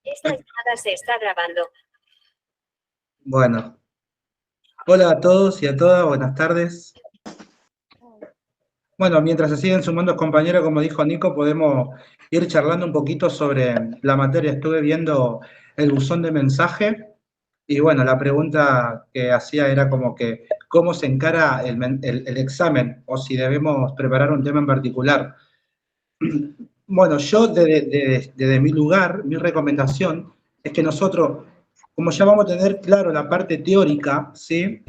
Esta llamada se está grabando. Bueno, hola a todos y a todas, buenas tardes. Bueno, mientras se siguen sumando compañeros, como dijo Nico, podemos ir charlando un poquito sobre la materia. Estuve viendo el buzón de mensaje y bueno, la pregunta que hacía era como que cómo se encara el examen o si debemos preparar un tema en particular. Bueno, yo desde mi lugar, mi recomendación es que nosotros, como ya vamos a tener claro la parte teórica, ¿sí?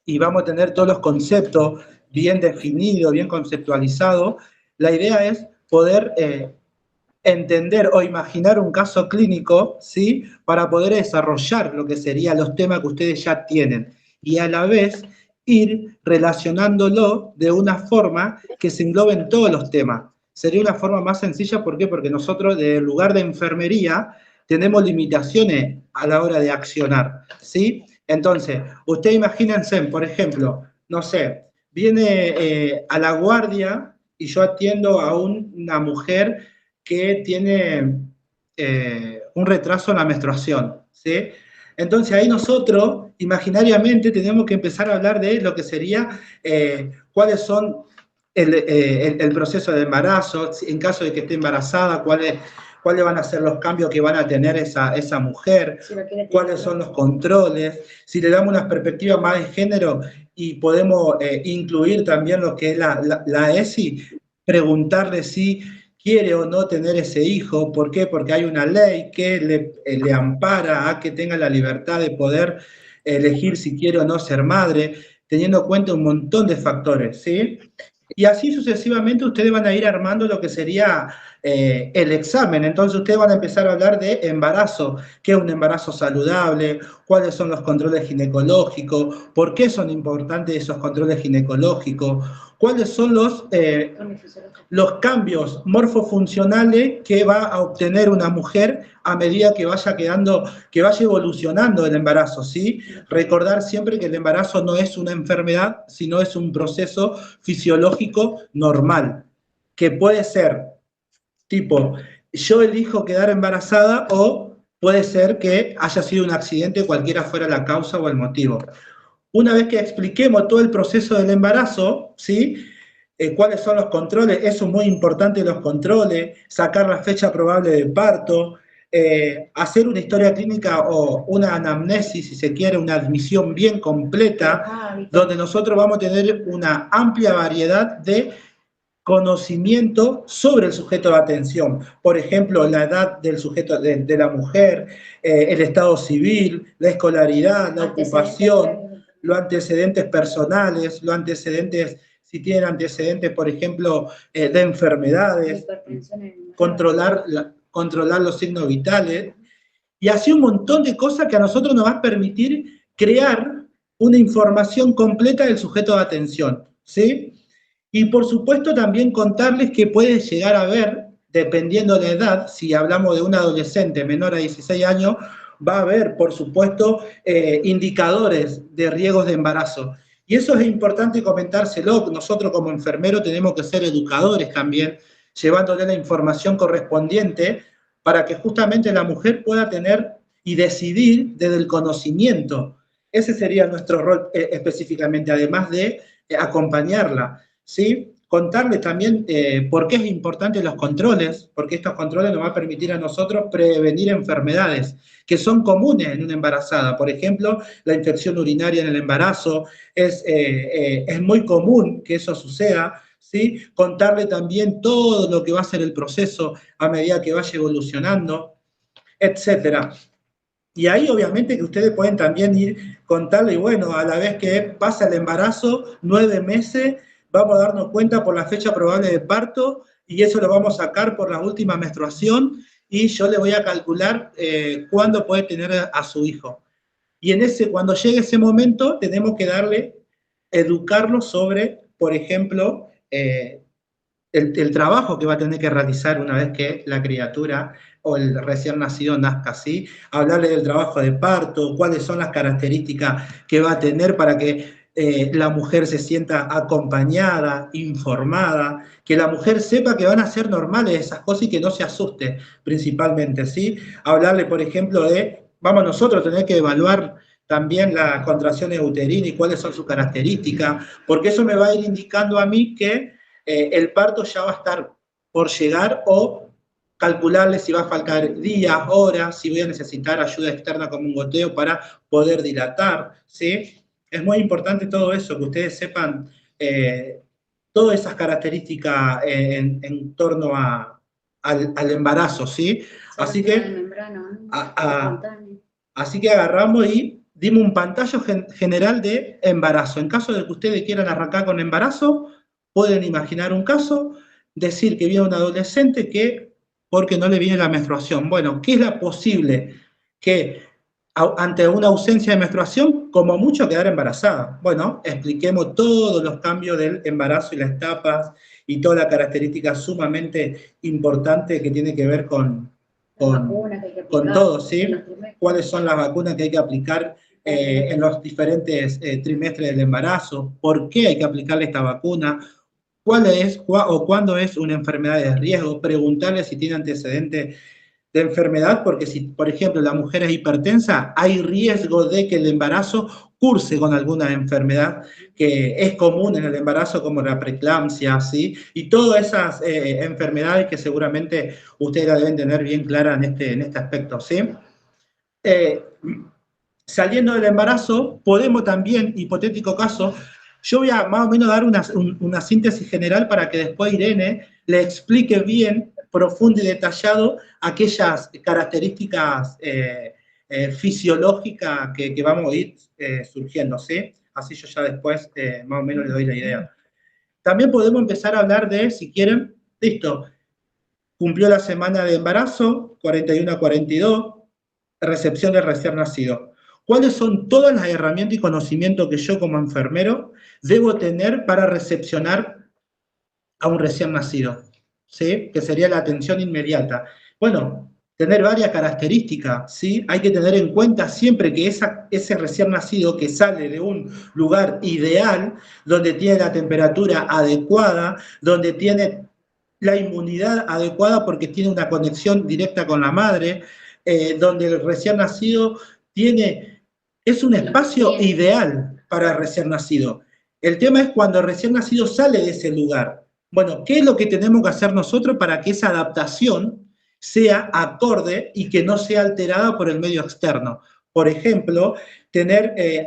Y vamos a tener todos los conceptos bien definidos, bien conceptualizados, la idea es poder entender o imaginar un caso clínico, ¿sí? Para poder desarrollar lo que serían los temas que ustedes ya tienen y a la vez ir relacionándolo de una forma que se engloben todos los temas. Sería una forma más sencilla, ¿por qué? Porque nosotros, del lugar de enfermería, tenemos limitaciones a la hora de accionar, ¿sí? Entonces, ustedes imagínense, por ejemplo, no sé, viene a la guardia y yo atiendo a una mujer que tiene un retraso en la menstruación, ¿sí? Entonces ahí nosotros imaginariamente tenemos que empezar a hablar de lo que sería cuáles son el proceso de embarazo, en caso de que esté embarazada, cuáles van a ser los cambios que van a tener esa mujer, cuáles son los controles, si le damos una perspectiva más de género y podemos incluir también lo que es la ESI, preguntarle si quiere o no tener ese hijo. ¿Por qué? Porque hay una ley que le ampara a que tenga la libertad de poder elegir si quiere o no ser madre, teniendo en cuenta un montón de factores, ¿sí? Y así sucesivamente ustedes van a ir armando lo que sería el examen. Entonces ustedes van a empezar a hablar de embarazo, qué es un embarazo saludable, cuáles son los controles ginecológicos, por qué son importantes esos controles ginecológicos, cuáles son los cambios morfofuncionales que va a obtener una mujer a medida que que vaya evolucionando el embarazo, ¿sí? Recordar siempre que el embarazo no es una enfermedad, sino es un proceso fisiológico normal, que puede ser tipo, yo elijo quedar embarazada o puede ser que haya sido un accidente, cualquiera fuera la causa o el motivo. Una vez que expliquemos todo el proceso del embarazo, ¿sí? Cuáles son los controles, eso es muy importante, los controles, sacar la fecha probable de parto, hacer una historia clínica o una anamnesis, si se quiere, una admisión bien completa, donde nosotros vamos a tener una amplia variedad de conocimiento sobre el sujeto de atención. Por ejemplo, la edad del sujeto, de la mujer, el estado civil, la escolaridad, la ocupación, los antecedentes personales, los antecedentes, si tienen antecedentes, por ejemplo, de enfermedades, controlar los signos vitales, y así un montón de cosas que a nosotros nos va a permitir crear una información completa del sujeto de atención, ¿sí? Y por supuesto también contarles que puede llegar a haber, dependiendo de la edad, si hablamos de un adolescente menor a 16 años, va a haber, por supuesto, indicadores de riesgos de embarazo. Y eso es importante comentárselo. Nosotros como enfermeros tenemos que ser educadores también, llevándole la información correspondiente para que justamente la mujer pueda tener y decidir desde el conocimiento. Ese sería nuestro rol específicamente, además de acompañarla. ¿Sí? Contarles también por qué es importante los controles, porque estos controles nos van a permitir a nosotros prevenir enfermedades que son comunes en una embarazada. Por ejemplo, la infección urinaria en el embarazo, es muy común que eso suceda, ¿sí? Contarle también todo lo que va a ser el proceso a medida que vaya evolucionando, etcétera. Y ahí obviamente que ustedes pueden también ir contarle, y bueno, a la vez que pasa el embarazo, 9 meses, vamos a darnos cuenta por la fecha probable de parto, y eso lo vamos a sacar por la última menstruación, y yo le voy a calcular cuándo puede tener a su hijo. Y cuando llegue ese momento, tenemos que educarlo sobre, por ejemplo, el trabajo que va a tener que realizar una vez que la criatura o el recién nacido nazca, ¿sí? Hablarle del trabajo de parto, cuáles son las características que va a tener para que la mujer se sienta acompañada, informada, que la mujer sepa que van a ser normales esas cosas y que no se asuste principalmente, ¿sí? Hablarle, por ejemplo, vamos nosotros a tener que evaluar también las contracciones uterinas y cuáles son sus características, porque eso me va a ir indicando a mí que el parto ya va a estar por llegar o calcularle si va a faltar días, horas, si voy a necesitar ayuda externa como un goteo para poder dilatar, ¿sí? Es muy importante todo eso, que ustedes sepan todas esas características en torno al embarazo, ¿sí? Así que, así que agarramos y dimos un pantallo general de embarazo. En caso de que ustedes quieran arrancar con embarazo, pueden imaginar un caso, decir que viene un adolescente que, porque no le viene la menstruación. Bueno, ¿qué es la posible? Que ante una ausencia de menstruación, como mucho quedar embarazada. Bueno, expliquemos todos los cambios del embarazo y las etapas y toda la característica sumamente importante que tiene que ver con todo, ¿sí? ¿Cuáles son las vacunas que hay que aplicar en los diferentes trimestres del embarazo? ¿Por qué hay que aplicarle esta vacuna? ¿Cuál es o cuándo es una enfermedad de riesgo? Preguntarle si tiene antecedentes de enfermedad, porque si, por ejemplo, la mujer es hipertensa, hay riesgo de que el embarazo curse con alguna enfermedad que es común en el embarazo, como la preeclampsia, ¿sí? Y todas esas enfermedades que seguramente ustedes la deben tener bien clara en este aspecto, ¿sí? Saliendo del embarazo, podemos también, hipotético caso, yo voy a más o menos dar una síntesis general para que después Irene le explique bien, profundo y detallado aquellas características fisiológicas que vamos a ir surgiendo, ¿sí? Así yo ya después más o menos le doy la idea. También podemos empezar a hablar de, si quieren, listo, cumplió la semana de embarazo, 41 a 42, recepción del recién nacido. ¿Cuáles son todas las herramientas y conocimientos que yo como enfermero debo tener para recepcionar a un recién nacido? ¿Sí? Que sería la atención inmediata. Bueno, tener varias características, ¿sí? Hay que tener en cuenta siempre que ese recién nacido que sale de un lugar ideal, donde tiene la temperatura adecuada, donde tiene la inmunidad adecuada porque tiene una conexión directa con la madre, donde el recién nacido es un espacio ideal para el recién nacido. El tema es cuando el recién nacido sale de ese lugar. Bueno, ¿qué es lo que tenemos que hacer nosotros para que esa adaptación sea acorde y que no sea alterada por el medio externo? Por ejemplo,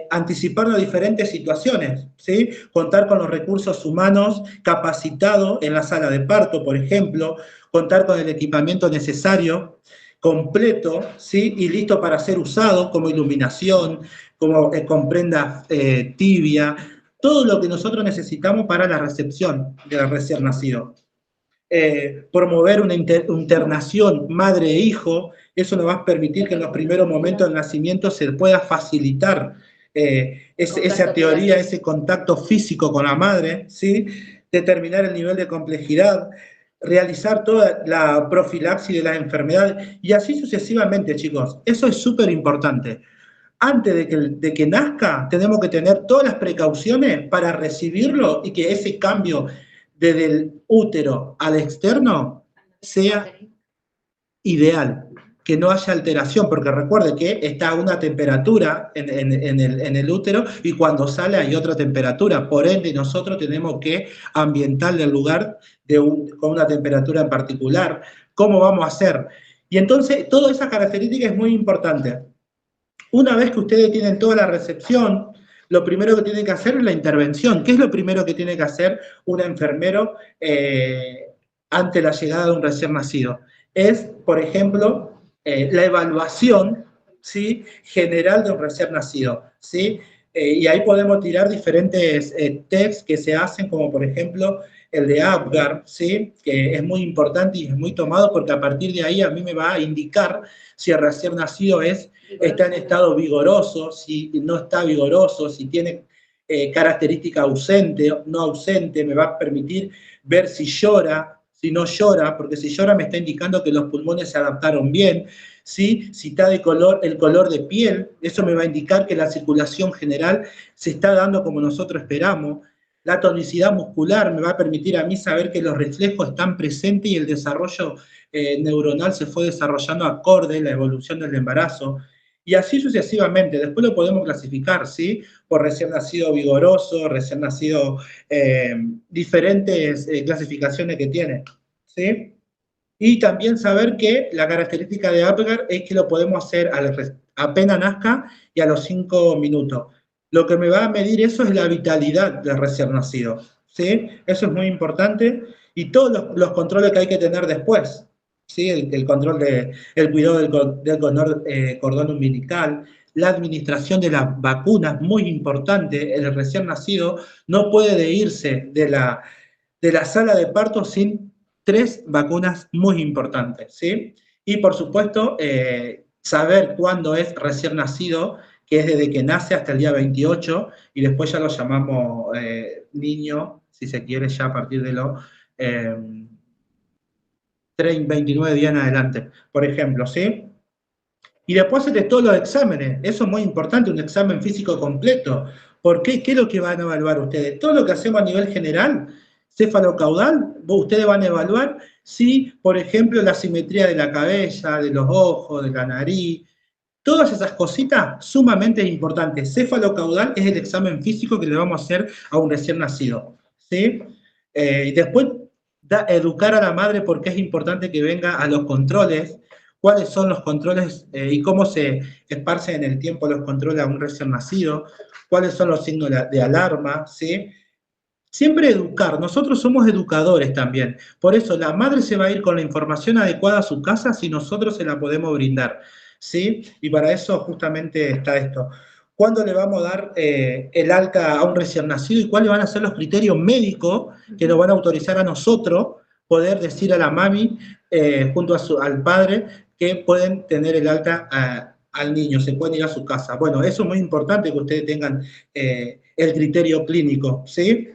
anticiparnos a diferentes situaciones, ¿sí? Contar con los recursos humanos capacitados en la sala de parto, por ejemplo, contar con el equipamiento necesario, completo, ¿sí? Y listo para ser usado, como iluminación, como con prenda tibia, todo lo que nosotros necesitamos para la recepción del recién nacido. Promover una internación madre-hijo, eso nos va a permitir que en los primeros momentos del nacimiento se pueda facilitar esa teoría, ese contacto físico con la madre, ¿sí? Determinar el nivel de complejidad, realizar toda la profilaxis de las enfermedades y así sucesivamente, chicos. Eso es súper importante. Antes de que nazca, tenemos que tener todas las precauciones para recibirlo y que ese cambio desde el útero al externo sea ideal, que no haya alteración, porque recuerde que está a una temperatura en el útero y cuando sale hay otra temperatura, por ende nosotros tenemos que ambientarle el lugar con una temperatura en particular. ¿Cómo vamos a hacer? Y entonces toda esa característica es muy importante. Una vez que ustedes tienen toda la recepción, lo primero que tienen que hacer es la intervención. ¿Qué es lo primero que tiene que hacer un enfermero ante la llegada de un recién nacido? Es, por ejemplo, la evaluación, ¿sí?, general de un recién nacido, ¿sí? Y ahí podemos tirar diferentes tests que se hacen, como por ejemplo el de Apgar, ¿sí?, que es muy importante y es muy tomado porque a partir de ahí a mí me va a indicar si el recién nacido está en estado vigoroso, si no está vigoroso, si tiene característica ausente, no ausente, me va a permitir ver si llora, si no llora, porque si llora me está indicando que los pulmones se adaptaron bien, ¿sí? Si está de color, el color de piel, eso me va a indicar que la circulación general se está dando como nosotros esperamos. La tonicidad muscular me va a permitir a mí saber que los reflejos están presentes y el desarrollo neuronal se fue desarrollando acorde a la evolución del embarazo. Y así sucesivamente, después lo podemos clasificar, ¿sí? Por recién nacido vigoroso, recién nacido, diferentes clasificaciones que tiene, ¿sí? Y también saber que la característica de Apgar es que lo podemos hacer apenas nazca y a los 5 minutos. Lo que me va a medir eso es la vitalidad del recién nacido, ¿sí? Eso es muy importante. Y todos los controles que hay que tener después, ¿sí? El control el cuidado cordón umbilical, la administración de las vacunas, muy importante. El recién nacido no puede irse de la sala de parto sin 3 vacunas muy importantes, ¿sí? Y por supuesto, saber cuándo es recién nacido, que es desde que nace hasta el día 28, y después ya lo llamamos niño, si se quiere, ya a partir de los 29 días en adelante, por ejemplo, ¿sí? Y después de todos los exámenes, eso es muy importante, un examen físico completo. ¿Por qué? ¿Qué es lo que van a evaluar ustedes? Todo lo que hacemos a nivel general, cefalocaudal, ustedes van a evaluar si, por ejemplo, la simetría de la cabeza, de los ojos, de la nariz, todas esas cositas sumamente importantes. Cefalocaudal es el examen físico que le vamos a hacer a un recién nacido, ¿sí? Y después educar a la madre porque es importante que venga a los controles, cuáles son los controles y cómo se esparcen en el tiempo los controles a un recién nacido, cuáles son los signos de alarma, ¿sí? Siempre educar, nosotros somos educadores también, por eso la madre se va a ir con la información adecuada a su casa si nosotros se la podemos brindar, ¿sí? Y para eso justamente está esto. ¿Cuándo le vamos a dar el alta a un recién nacido y cuáles van a ser los criterios médicos que nos van a autorizar a nosotros poder decir a la mami junto al padre que pueden tener el alta al niño, se pueden ir a su casa? Bueno, eso es muy importante que ustedes tengan el criterio clínico, ¿sí?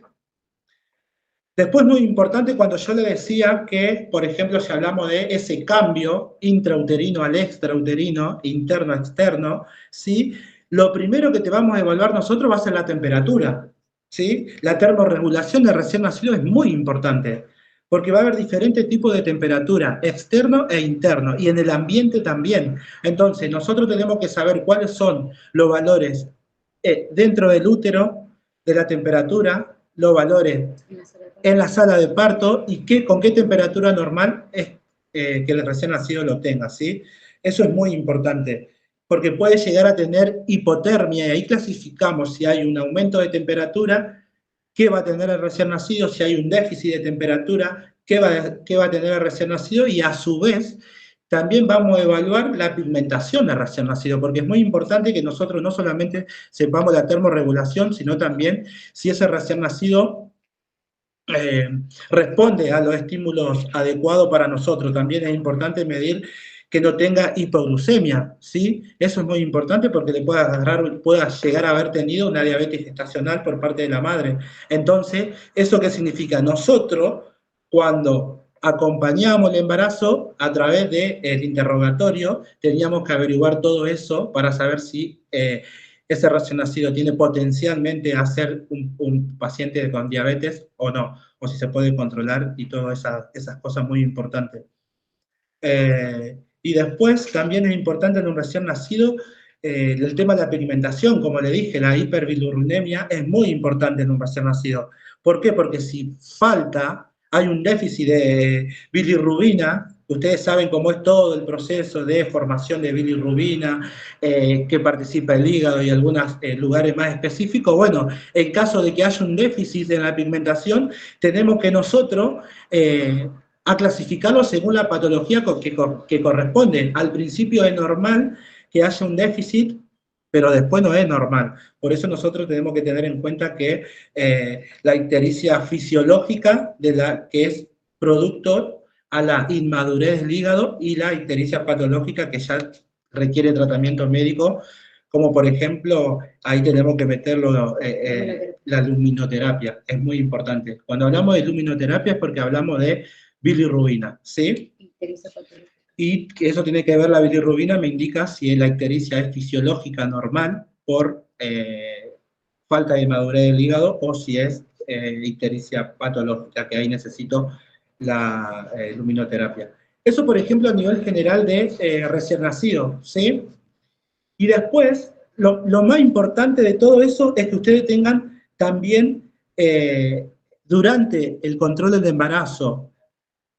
Después, muy importante, cuando yo le decía que, por ejemplo, si hablamos de ese cambio intrauterino al extrauterino, interno a externo, ¿sí? Lo primero que te vamos a evaluar nosotros va a ser la temperatura, ¿sí? La termorregulación de recién nacido es muy importante, porque va a haber diferentes tipos de temperatura, externo e interno, y en el ambiente también. Entonces, nosotros tenemos que saber cuáles son los valores dentro del útero de la temperatura, los valores en la sala de parto y con qué temperatura normal es que el recién nacido lo tenga, ¿sí? Eso es muy importante, porque puede llegar a tener hipotermia y ahí clasificamos si hay un aumento de temperatura, qué va a tener el recién nacido, si hay un déficit de temperatura, qué va a tener el recién nacido y a su vez también vamos a evaluar la pigmentación del recién nacido, porque es muy importante que nosotros no solamente sepamos la termorregulación, sino también si ese recién nacido responde a los estímulos adecuados para nosotros. También es importante medir que no tenga hipoglucemia, ¿sí? Eso es muy importante porque le pueda llegar a haber tenido una diabetes gestacional por parte de la madre. Entonces, ¿eso qué significa? Nosotros, cuando acompañamos el embarazo a través del interrogatorio, teníamos que averiguar todo eso para saber si ese recién nacido tiene potencialmente a ser un paciente con diabetes o no, o si se puede controlar y todas esas cosas muy importantes. Y después también es importante en un recién nacido el tema de la pigmentación, como le dije, la hiperbilirubinemia es muy importante en un recién nacido. ¿Por qué? Porque si falta, hay un déficit de bilirrubina, ustedes saben cómo es todo el proceso de formación de bilirrubina, que participa el hígado y algunos lugares más específicos. Bueno, en caso de que haya un déficit en la pigmentación, tenemos que nosotros a clasificarlo según la patología que corresponde. Al principio es normal que haya un déficit, pero después no es normal. Por eso nosotros tenemos que tener en cuenta que la ictericia fisiológica, que es producto a la inmadurez del hígado, y la ictericia patológica que ya requiere tratamiento médico, como por ejemplo, ahí tenemos que meterlo la luminoterapia, es muy importante. Cuando hablamos de luminoterapia es porque hablamos de bilirrubina, ¿sí? y que eso tiene que ver, la bilirrubina me indica si la ictericia es fisiológica normal por falta de madurez del hígado o si es ictericia patológica, que ahí necesito la luminoterapia. Eso, por ejemplo, a nivel general de recién nacido, ¿sí? Y después, lo más importante de todo eso es que ustedes tengan también, durante el control del embarazo,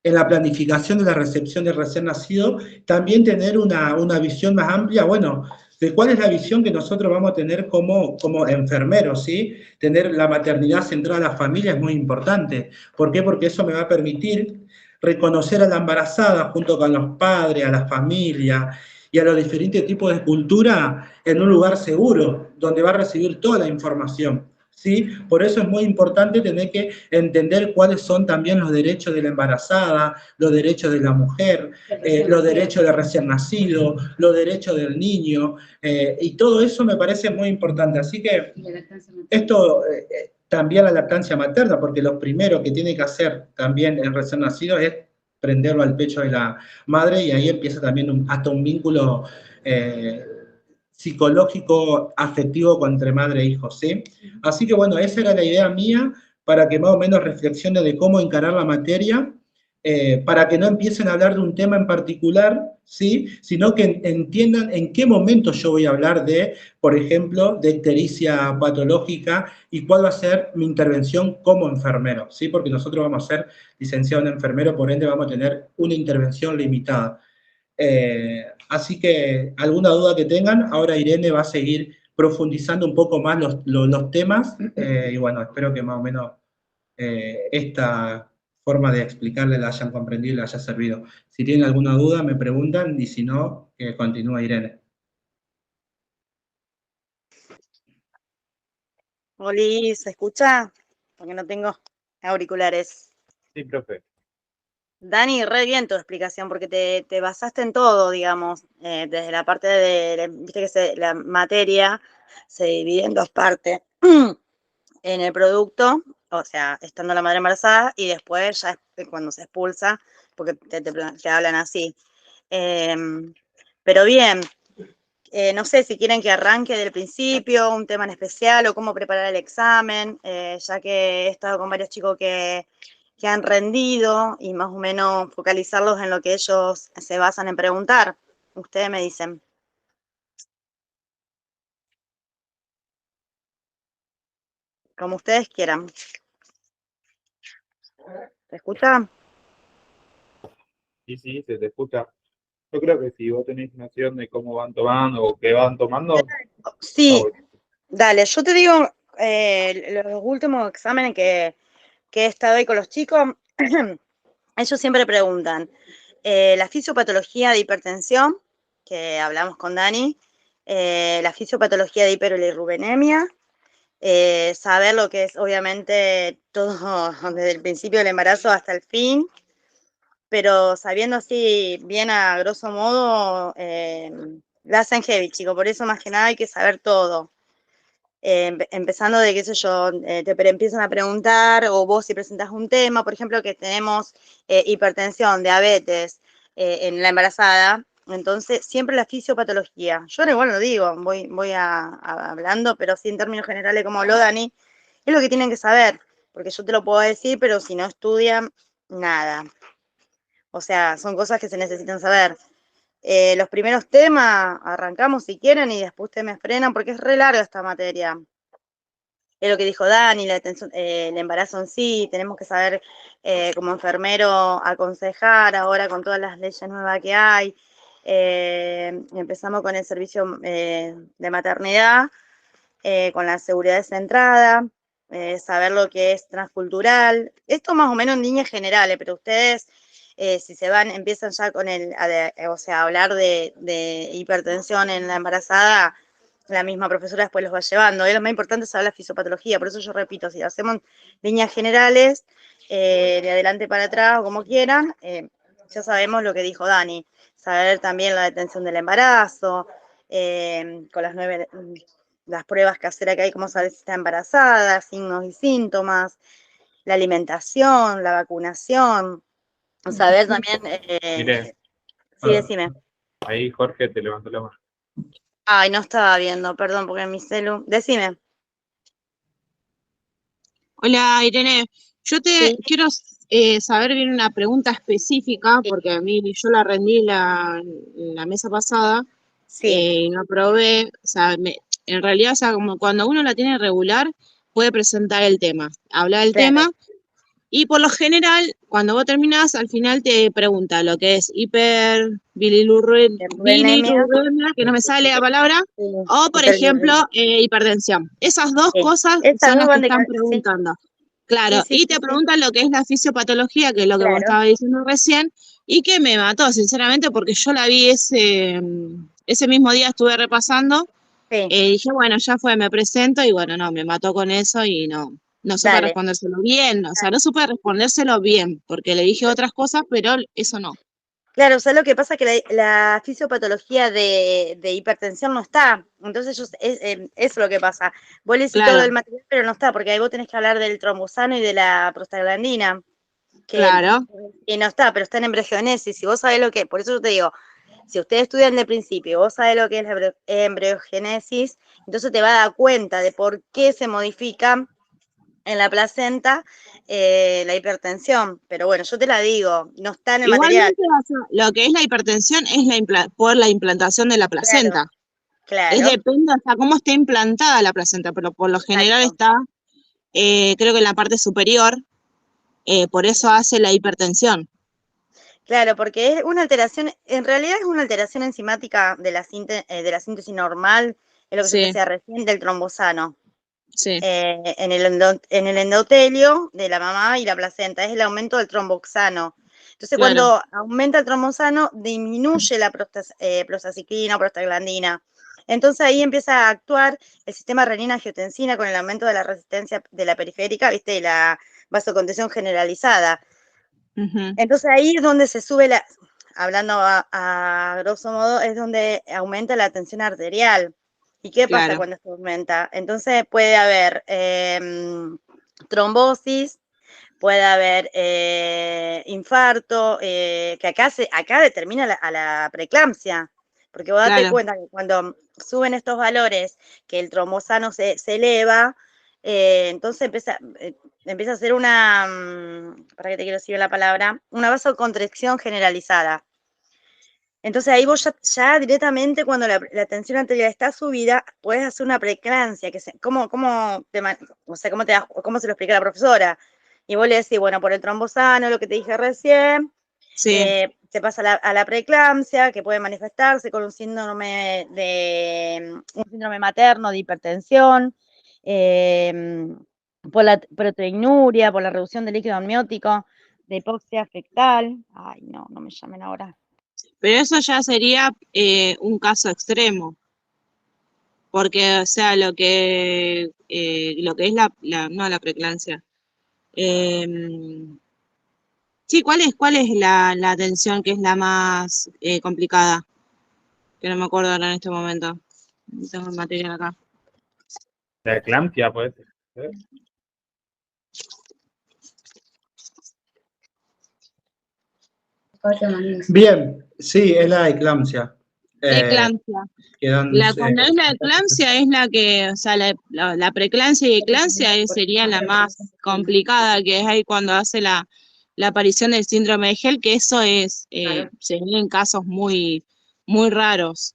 en la planificación de la recepción del recién nacido, también tener una visión más amplia, bueno, de cuál es la visión que nosotros vamos a tener como enfermeros, ¿sí? Tener la maternidad centrada a la familia es muy importante. ¿Por qué? Porque eso me va a permitir reconocer a la embarazada junto con los padres, a la familia y a los diferentes tipos de cultura en un lugar seguro, donde va a recibir toda la información. ¿Sí? Por eso es muy importante tener que entender cuáles son también los derechos de la embarazada, los derechos de la mujer, los derechos del recién nacido, los derechos del niño, y todo eso me parece muy importante. Así que esto, también la lactancia materna, porque lo primero que tiene que hacer también el recién nacido es prenderlo al pecho de la madre, y ahí empieza también hasta un vínculo psicológico, afectivo entre madre e hijo, ¿sí? Así que bueno, esa era la idea mía, para que más o menos reflexione de cómo encarar la materia, para que no empiecen a hablar de un tema en particular, ¿sí? Sino que entiendan en qué momento yo voy a hablar de, por ejemplo, de ictericia patológica y cuál va a ser mi intervención como enfermero, ¿sí? Porque nosotros vamos a ser licenciados en enfermero, por ende vamos a tener una intervención limitada. Así que, alguna duda que tengan, ahora Irene va a seguir profundizando un poco más los temas, y bueno, espero que más o menos esta forma de explicarle la hayan comprendido y le haya servido. Si tienen alguna duda, me preguntan, y si no, continúa Irene. Oli, ¿se escucha? Porque no tengo auriculares. Sí, profe. Dani, re bien tu explicación, porque te basaste en todo, digamos, desde la parte viste que la materia se divide en dos partes, en el producto, o sea, estando la madre embarazada, y después ya es cuando se expulsa, porque te hablan así. Pero bien, no sé si quieren que arranque del principio, un tema en especial, o cómo preparar el examen, ya que he estado con varios chicos que han rendido, y más o menos focalizarlos en lo que ellos se basan en preguntar. Ustedes me dicen. Como ustedes quieran. ¿Se escucha? Sí, sí, se te escucha. Yo creo que si vos tenés noción de cómo van tomando o qué van tomando, está Sí, bueno. dale, yo te digo, los últimos exámenes que he estado ahí con los chicos, ellos siempre preguntan la fisiopatología de hipertensión, que hablamos con Dani, la fisiopatología de hiperbilirrubinemia, saber lo que es obviamente todo desde el principio del embarazo hasta el fin, pero sabiendo así bien a grosso modo, la hacen heavy, chico, por eso más que nada hay que saber todo. Empezando de, qué sé yo, te empiezan a preguntar, o vos si presentas un tema, por ejemplo, que tenemos hipertensión, diabetes en la embarazada, entonces siempre la fisiopatología. Yo ahora igual lo digo, voy hablando, pero sí en términos generales, como habló Dani, es lo que tienen que saber, porque yo te lo puedo decir, pero si no estudian, nada. O sea, son cosas que se necesitan saber. Los primeros temas, arrancamos si quieren y después ustedes me frenan, porque es re larga esta materia. Es lo que dijo Dani, el embarazo en sí, tenemos que saber como enfermero aconsejar ahora con todas las leyes nuevas que hay. Empezamos con el servicio de maternidad, con la seguridad descentrada, saber lo que es transcultural. Esto más o menos en líneas generales, pero ustedes, si se van, empiezan ya con o sea, hablar de hipertensión en la embarazada, la misma profesora después los va llevando. Lo más importante es saber la fisiopatología, por eso yo repito, si hacemos líneas generales, de adelante para atrás o como quieran, ya sabemos lo que dijo Dani, saber también la detención del embarazo, con las pruebas caseras que hay, como saber si está embarazada, signos y síntomas, la alimentación, la vacunación, saber también... Mire, Sí, decime. Ahí Jorge te levantó la mano. Ay, no estaba viendo, perdón, porque en mi celu. Decime. Hola, Irene. Yo te Sí. quiero saber bien una pregunta específica, Sí. porque a mí yo la rendí la mesa pasada Sí, y no aprobé. O sea, en realidad, o sea, como cuando uno la tiene regular, puede presentar el tema, hablar del claro. tema, y por lo general, cuando vos terminás, al final te pregunta lo que es Hiperuremia. bilirrubemia, que no me sale la palabra, Sí, o por ejemplo, hipertensión. Esas dos sí. cosas Estas son dos las que van de están cabeza, sí. preguntando. Claro, Sí, y te sí. preguntan lo que es la fisiopatología, que es lo que vos Claro. estabas diciendo recién, y que me mató, sinceramente, porque yo la vi ese mismo día, estuve repasando, Sí, dije, bueno, ya fue, me presento, y bueno, no, me mató con eso y no supe dale. respondérselo bien, o sea, no supe respondérselo bien, porque le dije otras cosas, pero eso no. Claro, o sea, lo que pasa es que la fisiopatología de hipertensión no está. Entonces, eso es lo que pasa. Vos le decís todo Claro, el material, pero no está, porque ahí vos tenés que hablar del trombosano y de la prostaglandina, que claro, y no está, pero está en embriogenesis. Si vos sabés lo que, por eso yo te digo, si ustedes estudian de principio, vos sabés lo que es la embriogenesis, entonces te va a dar cuenta de por qué se modifica en la placenta la hipertensión. Pero bueno, yo te la digo, no está en el material. igualmente, o sea, lo que es la hipertensión es por la implantación de la Claro, placenta. Es claro, depende hasta cómo está implantada la placenta, pero por lo general exacto. está, creo que en la parte superior, por eso hace la hipertensión. Claro, porque es una alteración, en realidad es una alteración enzimática de de la síntesis normal, es lo que yo te Sí, decía recién, del trombosano, sí, en el endotelio de la mamá y la placenta, es el aumento del tromboxano. Entonces, claro, cuando aumenta el trombosano, disminuye la prostaciclina o prostaglandina. Entonces ahí empieza a actuar el sistema renina-angiotensina con el aumento de la resistencia de la periférica, ¿viste? Y la vasocontención generalizada. ujú, Entonces ahí es donde se sube hablando a grosso modo, es donde aumenta la tensión arterial. ¿Y qué pasa claro, cuando esto aumenta? Entonces puede haber trombosis, puede haber infarto, que acá determina a la preeclampsia. Porque vos date claro, cuenta que cuando suben estos valores, que el trombosano se eleva, entonces empieza a hacer ¿para qué te quiero decir la palabra? Una vasoconstricción generalizada. Entonces ahí vos ya directamente cuando la tensión arterial está subida, puedes hacer una preeclampsia, o sea, cómo se lo explica la profesora. Y vos le decís, bueno, por el trombosano, lo que te dije recién, sí, se pasa a la preeclampsia, que puede manifestarse con un síndrome materno de hipertensión, por la proteinuria, por la reducción del líquido amniótico, de hipoxia fetal. Ay, no me llamen ahora. pero eso ya sería un caso extremo, porque, o sea, lo que es no la preeclampsia. Sí, ¿cuál es la tensión que es la más complicada? Que no me acuerdo ahora en este momento. No tengo el material acá. La eclampsia puede ser. Bien, sí, es la eclampsia. Eclampsia. Quedan, Cuando es la eclampsia es la que, o sea, la preeclampsia y eclampsia sería la más complicada, que es ahí cuando hace la aparición del síndrome de Hell, que eso se ve en casos muy, muy raros.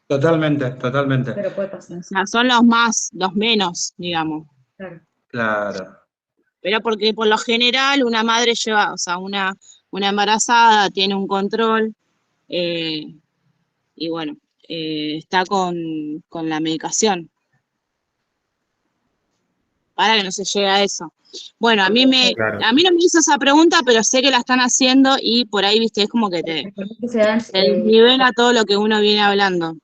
totalmente, totalmente. Pero puede pasar. O sea, son los menos, digamos. Claro. Claro. Pero porque por lo general una madre lleva, o sea, una embarazada tiene un control, y bueno, está con la medicación para que no se llegue a eso. Bueno, Claro. a mí no me hizo esa pregunta, pero sé que la están haciendo y por ahí, viste, es como que te nivela todo lo que uno viene hablando.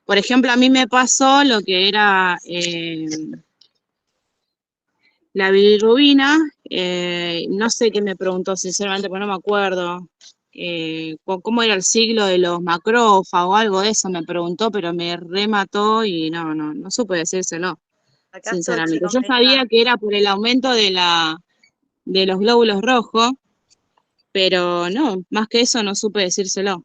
Por ejemplo, a mí me pasó lo que era la bilirrubina, no sé qué me preguntó, sinceramente, porque no me acuerdo. ¿Cómo era el siglo de los macrófagos o algo de eso? Me preguntó, pero me remató y no supe decírselo, Acá estoy, sinceramente. chicos, Yo me está. sabía que era por el aumento de los glóbulos rojos, pero no, más que eso no supe decírselo.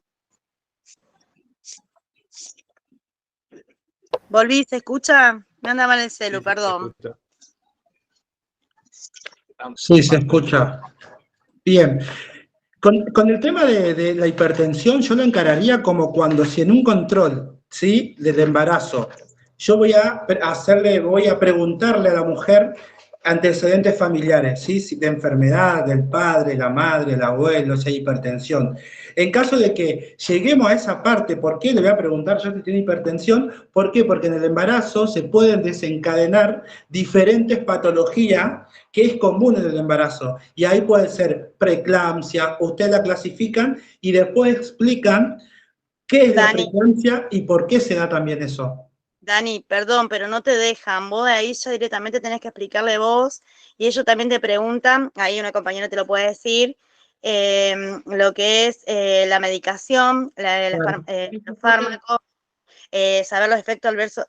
¿Volví? ¿Se escucha? Me anda mal el celu, Sí, se perdón. escucha. Sí, se escucha. Bien. Con el tema de la hipertensión, yo lo encararía como cuando si en un control, ¿sí?, del embarazo, yo voy a preguntarle a la mujer antecedentes familiares, ¿sí?, de enfermedad, del padre, la madre, el abuelo, si hay hipertensión. En caso de que lleguemos a esa parte, ¿por qué le voy a preguntar yo si tiene hipertensión? ¿Por qué? Porque en el embarazo se pueden desencadenar diferentes patologías que es común en el embarazo, y ahí puede ser preeclampsia, ustedes la clasifican y después explican qué es la Dani, preeclampsia y por qué se da también eso. Dani, perdón, pero no te dejan. Vos de ahí ya directamente tenés que explicarle vos y ellos también te preguntan, ahí una compañera te lo puede decir, lo que es la medicación, Claro. los fármacos, saber los efectos adversos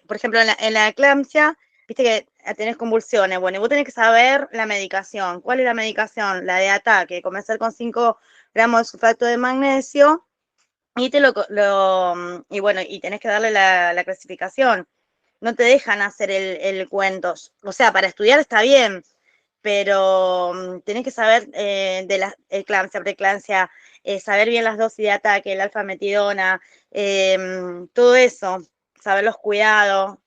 por ejemplo, en la eclampsia, viste que tenés convulsiones, bueno, y vos tenés que saber la medicación. ¿Cuál es la medicación? La de ataque, comenzar con 5 gramos de sulfato de magnesio, y y bueno, y tenés que darle la clasificación. No te dejan hacer el cuento. O sea, para estudiar está bien, pero tenés que saber de la eclampsia, preeclampsia, saber bien las dosis de ataque, la alfametidona, todo eso, saber los cuidados.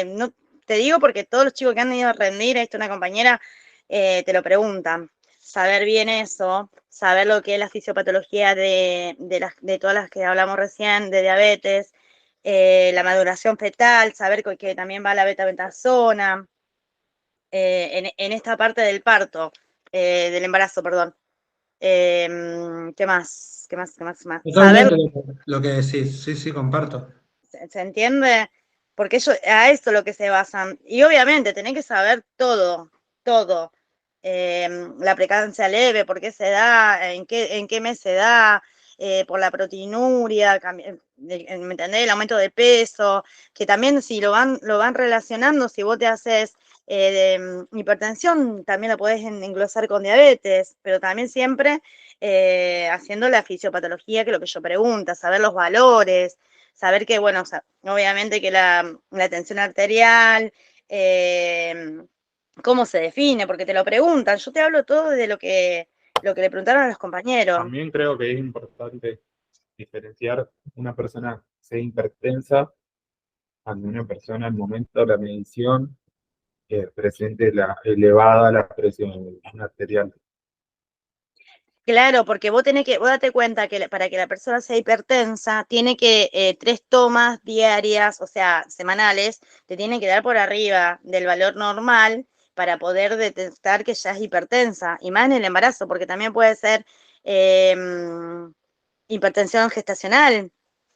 No, te digo porque todos los chicos que han ido a rendir, esto una compañera, te lo preguntan. Saber bien eso, saber lo que es la fisiopatología de todas las que hablamos recién, de diabetes, la maduración fetal, saber que también va la beta-bentasona, en esta parte del parto, del embarazo, perdón. ¿Qué más? ¿Qué más? ¿Qué más? ¿Qué más? Saber, Totalmente lo que decís, sí, sí, comparto. ¿se entiende? Porque ellos, a esto es lo que se basan. Y obviamente tenés que saber todo, todo. La preeclampsia leve, por qué se da, en qué mes se da, por la proteinuria, ¿me entendés? El aumento de peso, que también si lo van relacionando, si vos te haces hipertensión, también lo podés englosar con diabetes, pero también siempre haciendo la fisiopatología, que es lo que yo pregunto, saber los valores, saber que, bueno, o sea, obviamente que la tensión arterial, cómo se define, porque te lo preguntan. Yo te hablo todo de lo que le preguntaron a los compañeros. También creo que es importante diferenciar una persona que sea hipertensa a una persona al momento de la medición presente la presión arterial. Claro, porque vos date cuenta que para que la persona sea hipertensa, tiene que 3 tomas diarias, o sea, semanales, te tiene que dar por arriba del valor normal para poder detectar que ya es hipertensa, y más en el embarazo, porque también puede ser hipertensión gestacional,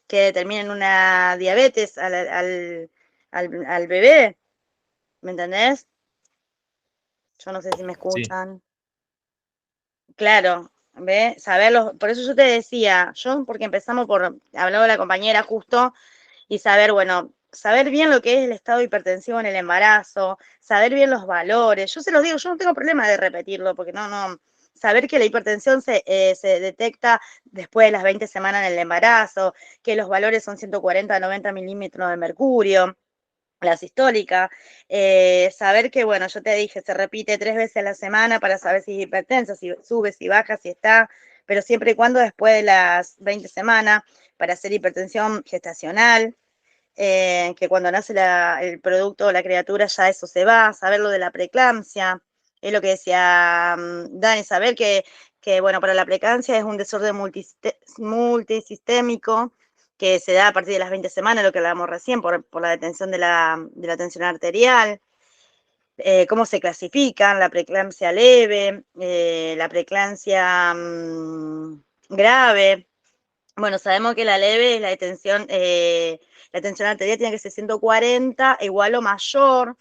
que determina en una diabetes al bebé, ¿me entendés? Yo no sé si me Sí, escuchan. Claro, ¿ve? Saberlos, por eso yo te decía, porque empezamos por hablar de la compañera justo, y saber, bueno, saber bien lo que es el estado hipertensivo en el embarazo, saber bien los valores. Yo se los digo, yo no tengo problema de repetirlo, porque no, saber que la hipertensión se detecta después de las 20 semanas en el embarazo, que los valores son 140 a 90 milímetros de mercurio, la sistólica, saber que, bueno, yo te dije, se repite 3 veces a la semana para saber si es hipertensa, si sube, si baja, si está, pero siempre y cuando después de las 20 semanas, para hacer hipertensión gestacional, que cuando nace el producto o la criatura ya eso se va, saber lo de la preeclampsia, es lo que decía Dani, saber que, bueno, para la preeclampsia es un desorden multisistémico, que se da a partir de las 20 semanas, lo que hablábamos recién, por la detención de la tensión arterial, cómo se clasifican, la preeclampsia leve, la preeclampsia grave. Bueno, sabemos que la leve es la tensión arterial tiene que ser 140, igual o mayor.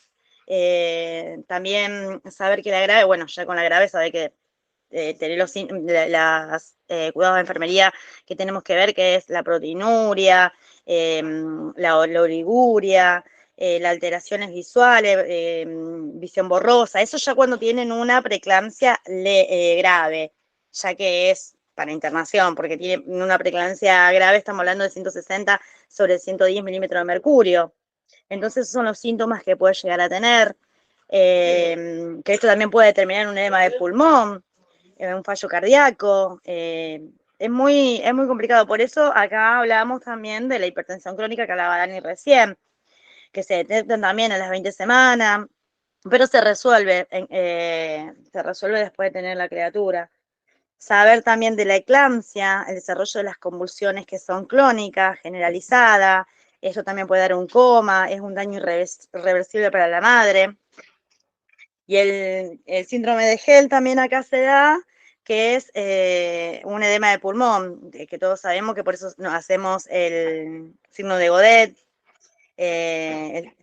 También saber que la grave, bueno, ya con la grave saber que tener los cuidados de enfermería que tenemos que ver, que es la proteinuria, la oliguria, las alteraciones visuales, visión borrosa, eso ya cuando tienen una preeclampsia grave, ya que es para internación, porque tiene una preeclampsia grave, estamos hablando de 160 sobre 110 milímetros de mercurio. Entonces, esos son los síntomas que puede llegar a tener, que esto también puede determinar un edema de pulmón, un fallo cardíaco, es muy complicado. Por eso acá hablábamos también de la hipertensión crónica que hablaba Dani recién, que se detectan también a las 20 semanas, pero se resuelve después de tener la criatura. Saber también de la eclampsia, el desarrollo de las convulsiones que son clónicas, generalizadas, eso también puede dar un coma, es un daño irreversible para la madre. Y el síndrome de Hell también acá se da, que es un edema de pulmón, que todos sabemos que por eso nos hacemos el signo de Godet.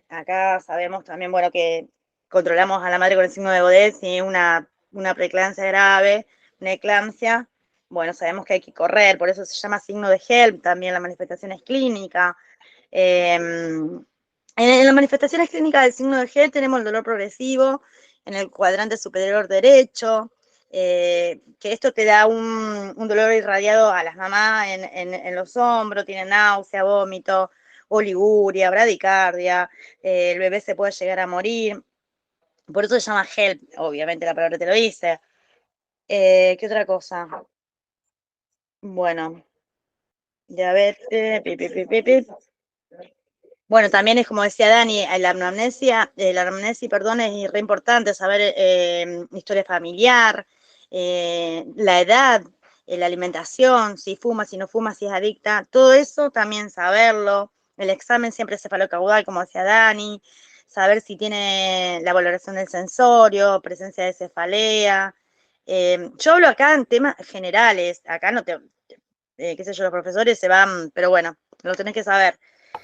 Acá sabemos también, bueno, que controlamos a la madre con el signo de Godet, si es una preeclampsia grave, una eclampsia, bueno, sabemos que hay que correr, por eso se llama signo de Hell, también la manifestación es clínica. En las manifestaciones clínicas del signo de Hell tenemos el dolor progresivo en el cuadrante superior derecho, que esto te da un dolor irradiado a las mamás en los hombros, tienen náusea, vómito, oliguria, bradicardia, el bebé se puede llegar a morir, por eso se llama HELP, obviamente la palabra te lo dice. ¿Qué otra cosa? Bueno, diabetes, Bueno, también es como decía Dani, la anamnesia, perdón, es re importante saber historia familiar, la edad, la alimentación, si fuma, si no fuma, si es adicta, todo eso también saberlo. El examen siempre cefalocaudal, como decía Dani, saber si tiene la valoración del sensorio, presencia de cefalea. Yo hablo acá en temas generales, acá no te, qué sé yo, los profesores se van, pero bueno, lo tenés que saber.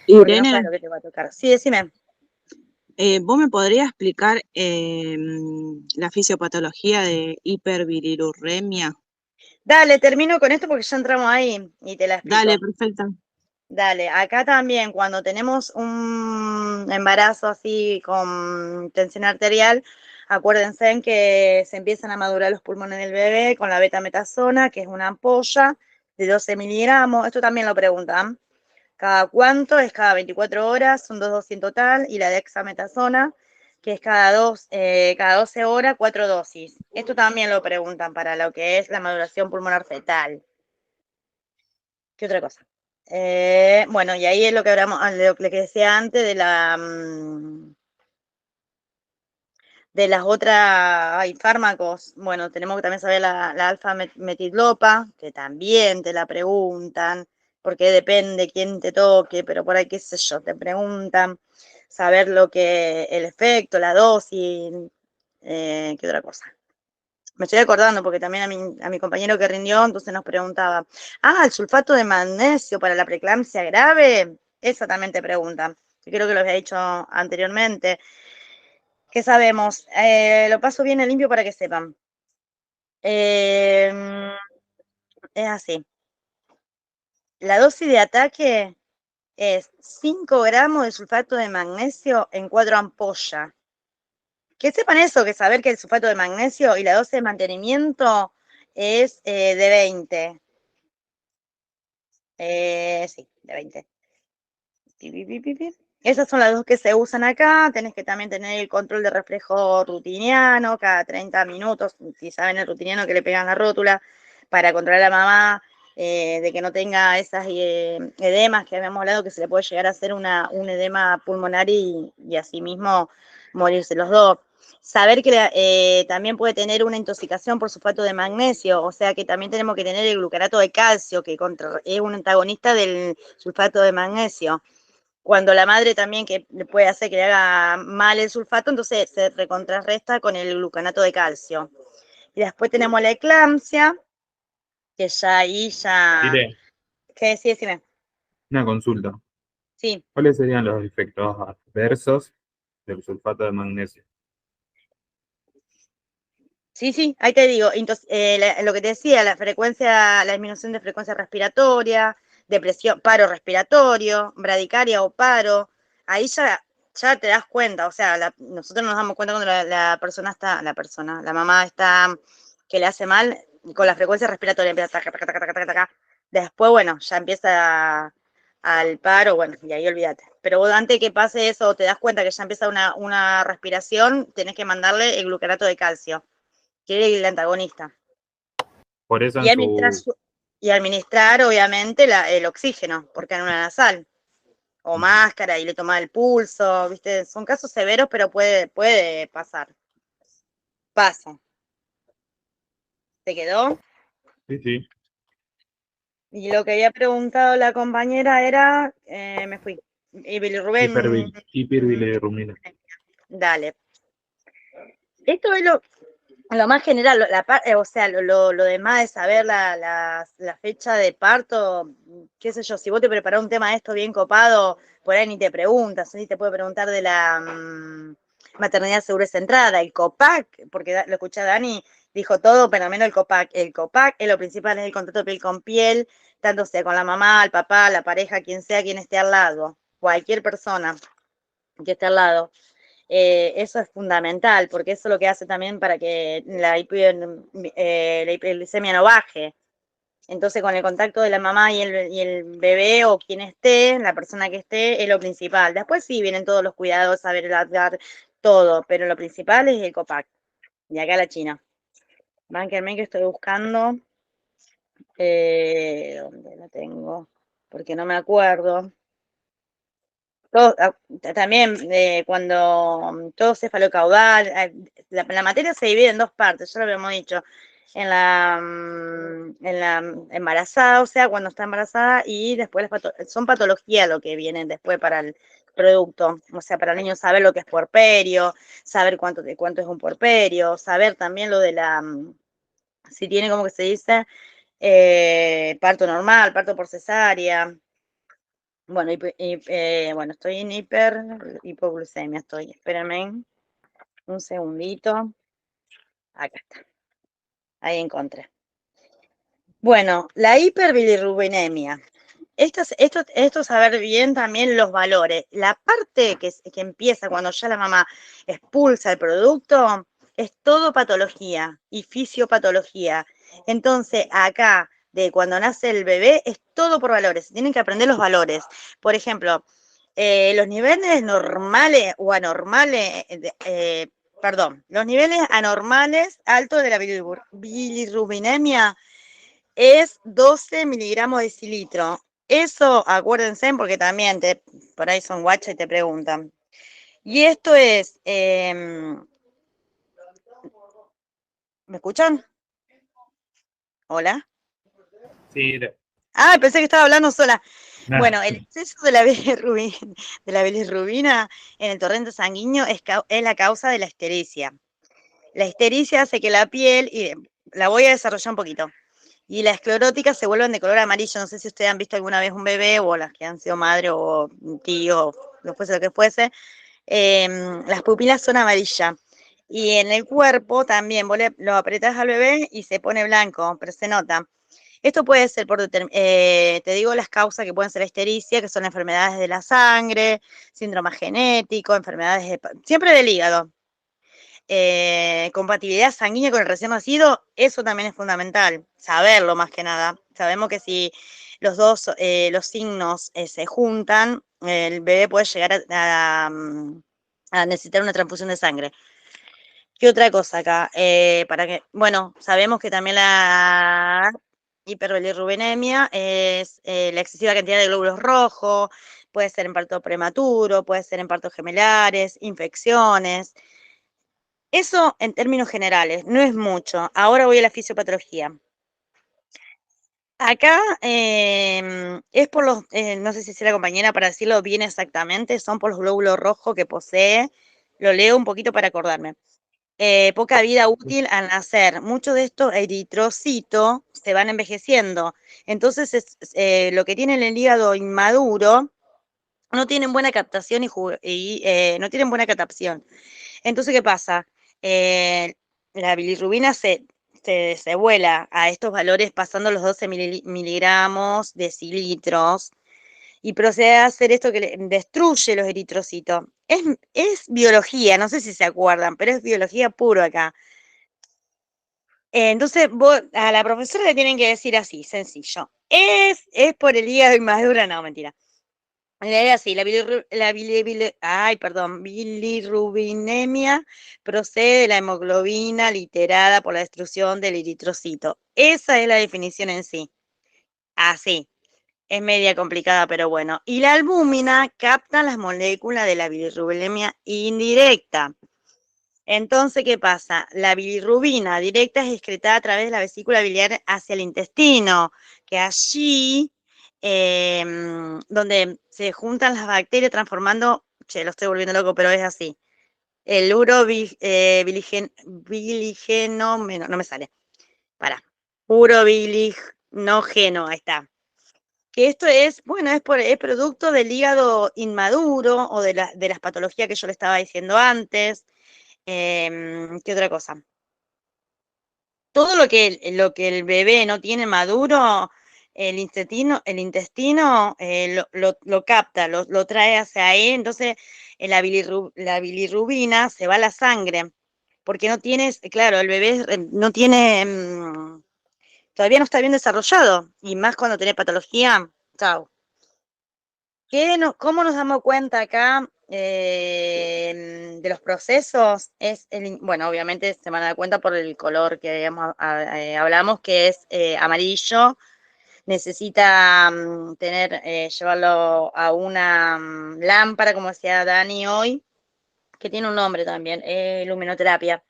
Porque no Irene, sabes lo que te va a tocar. Sí, decime. ¿vos me podrías explicar la fisiopatología de hiperbiliruremia? Dale, termino con esto porque ya entramos ahí y te la explico. Dale, perfecto. Dale, acá también cuando tenemos un embarazo así con tensión arterial, acuérdense en que se empiezan a madurar los pulmones del bebé con la betametasona, que es una ampolla de 12 miligramos. Esto también lo preguntan. ¿Cada cuánto? Es cada 24 horas, son 2 dosis en total, y la dexametasona, que es cada 12 horas, 4 dosis. Esto también lo preguntan para lo que es la maduración pulmonar fetal. ¿Qué otra cosa? Bueno, y ahí es lo que hablamos, lo que decía antes de de las otras, fármacos. Bueno, tenemos que también saber la alfa-metidlopa, que también te la preguntan, porque depende quién te toque, pero por ahí, qué sé yo, te preguntan, saber lo que, el efecto, la dosis, ¿qué otra cosa? Me estoy acordando porque también a mi compañero que rindió, entonces nos preguntaba, el sulfato de magnesio para la preeclampsia grave, esa también te preguntan, que creo que lo había dicho anteriormente. ¿Qué sabemos? Lo paso bien en limpio para que sepan. Es así. La dosis de ataque es 5 gramos de sulfato de magnesio en 4 ampollas. Que sepan eso, que saber que el sulfato de magnesio y la dosis de mantenimiento es de 20. Sí, de 20. Esas son las dos que se usan acá. Tenés que también tener el control de reflejo rutiniano cada 30 minutos. Si saben el rutiniano que le pegan la rótula para controlar a la mamá de que no tenga esas edemas que habíamos hablado, que se le puede llegar a hacer un edema pulmonar y así mismo morirse los dos. Saber que también puede tener una intoxicación por sulfato de magnesio, o sea que también tenemos que tener el glucanato de calcio, que es un antagonista del sulfato de magnesio. Cuando la madre también que le puede hacer que le haga mal el sulfato, entonces se recontrarresta con el glucanato de calcio. Y después tenemos la eclampsia, que ya ahí ya... Mire, ¿Qué decís? Decime. una consulta. Sí. ¿Cuáles serían los efectos adversos del sulfato de magnesio? Sí, ahí te digo, lo que te decía, la disminución de frecuencia respiratoria, depresión, paro respiratorio, bradicardia o paro, ahí ya ya te das cuenta, o sea, nosotros nos damos cuenta cuando la mamá está, que le hace mal, con la frecuencia respiratoria empieza taca, taca, taca, taca, taca, taca. Después, bueno, ya empieza al paro, bueno, y ahí olvídate. Pero vos antes que pase eso, te das cuenta que ya empieza una respiración, tenés que mandarle el gluconato de calcio, que es el antagonista. Por eso Y administrar, obviamente, el oxígeno, porque en una nasal. O máscara y le toma el pulso, ¿viste? Son casos severos, pero puede pasar. Pasa. ¿Te quedó? Sí, sí. Y lo que había preguntado la compañera era, me fui. Y Bilirrubén, Hiperbilirrubina. dale. Esto es lo más general, o sea, lo demás de saber la fecha de parto, qué sé yo, si vos te preparás un tema de esto bien copado, por ahí ni te preguntas, ni te puede preguntar de la maternidad segura centrada, el COPAC, porque lo escuché a Dani, dijo todo, pero menos el COPAC. El COPAC es lo principal, es el contrato piel con piel, tanto sea con la mamá, el papá, la pareja, quien sea, quien esté al lado, cualquier persona que esté al lado. Eso es fundamental, porque eso es lo que hace también para que la hiperglicemia no baje. Entonces, con el contacto de la mamá y el bebé o quien esté, la persona que esté, es lo principal. Después sí vienen todos los cuidados, saber dar todo, pero lo principal es el COPAC. Y acá la China. Bánquenme que estoy buscando. ¿Dónde la tengo? Porque no me acuerdo. También cuando todo cefalocaudal, la materia se divide en dos partes, ya lo habíamos dicho, en la embarazada, o sea, cuando está embarazada, y después son patologías lo que vienen después para el producto, o sea, para el niño saber lo que es puerperio, saber cuánto es un puerperio, saber también lo de si tiene, como que se dice, parto normal, parto por cesárea. Bueno, bueno, estoy en hipoglucemia, espérenme un segundito. Acá está, ahí encontré. Bueno, la hiperbilirrubinemia. Esto es saber bien también los valores. La parte que empieza cuando ya la mamá expulsa el producto es todo patología y fisiopatología. Entonces, acá, de cuando nace el bebé, es todo por valores. Tienen que aprender los valores. Por ejemplo, los niveles normales o anormales, los niveles anormales altos de la bilirrubinemia es 12 miligramos de decilitro. Eso, acuérdense, porque también por ahí son guachas y te preguntan. Y esto es, ¿me escuchan? ¿Hola? Sí, Ah, pensé que estaba hablando sola. nada. Bueno, el exceso de la bilirrubina en el torrente sanguíneo es la causa de la ictericia. La ictericia hace que la piel, y la voy a desarrollar un poquito, y las escleróticas se vuelven de color amarillo. No sé si ustedes han visto alguna vez un bebé, o las que han sido madre, o un tío, lo fuese lo que fuese. Las pupilas son amarillas. Y en el cuerpo también, vos lo apretás al bebé y se pone blanco, pero se nota. Esto puede ser te digo las causas que pueden ser la ictericia, que son enfermedades de la sangre, síndrome genético, enfermedades siempre del hígado. Compatibilidad sanguínea con el recién nacido, eso también es fundamental, saberlo más que nada. Sabemos que si los dos, los signos se juntan, el bebé puede llegar a necesitar una transfusión de sangre. ¿Qué otra cosa acá? Bueno, sabemos que también la hiperbilirrubinemia es la excesiva cantidad de glóbulos rojos, puede ser en parto prematuro, puede ser en partos gemelares, infecciones. Eso en términos generales, no es mucho. Ahora voy a la fisiopatología. Acá es por los, no sé si es la compañera para decirlo bien exactamente, son por los glóbulos rojos que posee. Lo leo un poquito para acordarme. Poca vida útil al nacer. Muchos de estos eritrocitos se van envejeciendo. Entonces, lo que tiene el hígado inmaduro no tienen buena captación y no tienen buena captación. Entonces, ¿qué pasa? La bilirrubina se vuela a estos valores pasando los 12 miligramos decilitros. y procede a hacer esto que destruye los eritrocitos. Es biología, no sé si se acuerdan, pero es biología puro acá. Entonces, a la profesora le tienen que decir así, sencillo. Es por el hígado inmaduro, no, mentira. Es así, bilirrubinemia procede de la hemoglobina alterada por la destrucción del eritrocito. Esa es la definición en sí. Así. Es media complicada, pero bueno. Y la albúmina capta las moléculas de la bilirrubinemia indirecta. Entonces, ¿qué pasa? La bilirrubina directa es excretada a través de la vesícula biliar hacia el intestino, que allí, donde se juntan las bacterias transformando, lo estoy volviendo loco, pero es así. El urobiligeno, no me sale. Urobilinógeno, ahí está. Que esto es, bueno, es producto del hígado inmaduro o de las patologías que yo le estaba diciendo antes. ¿Qué otra cosa? Todo lo que el bebé no tiene maduro, el intestino lo capta, lo trae hacia ahí, entonces la bilirrubina se va a la sangre, porque no tienes, claro, el bebé no tiene, todavía no está bien desarrollado, y más cuando tiene patología, chao. ¿Cómo nos damos cuenta acá de los procesos? Bueno, obviamente se van a dar cuenta por el color que hablamos, que es amarillo. Necesita llevarlo a una lámpara, como decía Dani hoy, que tiene un nombre también, luminoterapia.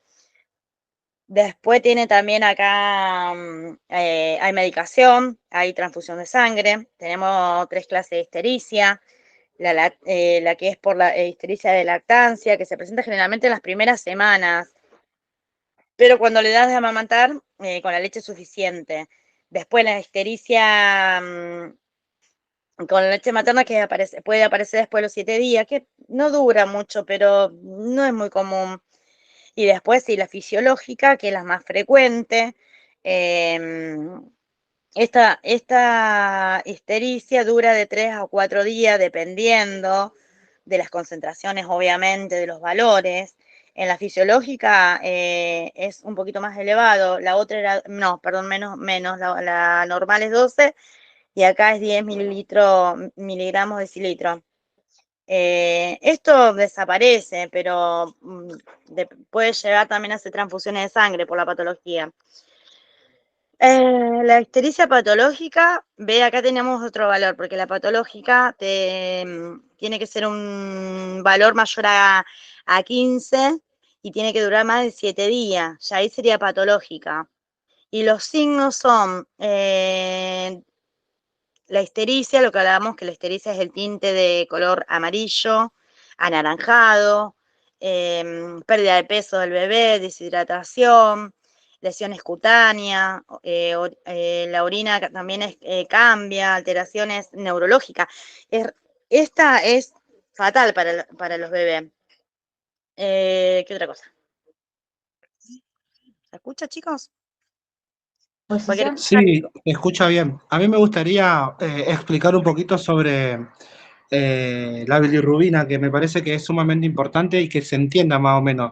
Después tiene también acá, hay medicación, hay transfusión de sangre, tenemos 3 clases de histericia, la que es por la histericia de lactancia, que se presenta generalmente en las primeras semanas, pero cuando le das de amamantar, con la leche suficiente. Después la histericia con la leche materna, que puede aparecer después de los 7 días, que no dura mucho, pero no es muy común. Y después, sí, la fisiológica, que es la más frecuente. Esta histericia dura de 3 a 4 días, dependiendo de las concentraciones, obviamente, de los valores. En la fisiológica es un poquito más elevado. La otra era, no, perdón, menos. La normal es 12 y acá es 10 miligramos decilitro. Esto desaparece, pero puede llegar también a hacer transfusiones de sangre por la patología. La histericia patológica, acá tenemos otro valor, porque la patológica tiene que ser un valor mayor a 15 y tiene que durar más de 7 días, ya ahí sería patológica. Y los signos son la histericia, lo que hablábamos, que la histericia es el tinte de color amarillo, anaranjado, pérdida de peso del bebé, deshidratación, lesiones cutáneas, la orina también cambia, alteraciones neurológicas. Esta es fatal para los bebés. ¿Qué otra cosa? ¿Se escucha, chicos? Sí, escucha bien. A mí me gustaría explicar un poquito sobre la bilirrubina, que me parece que es sumamente importante y que se entienda más o menos.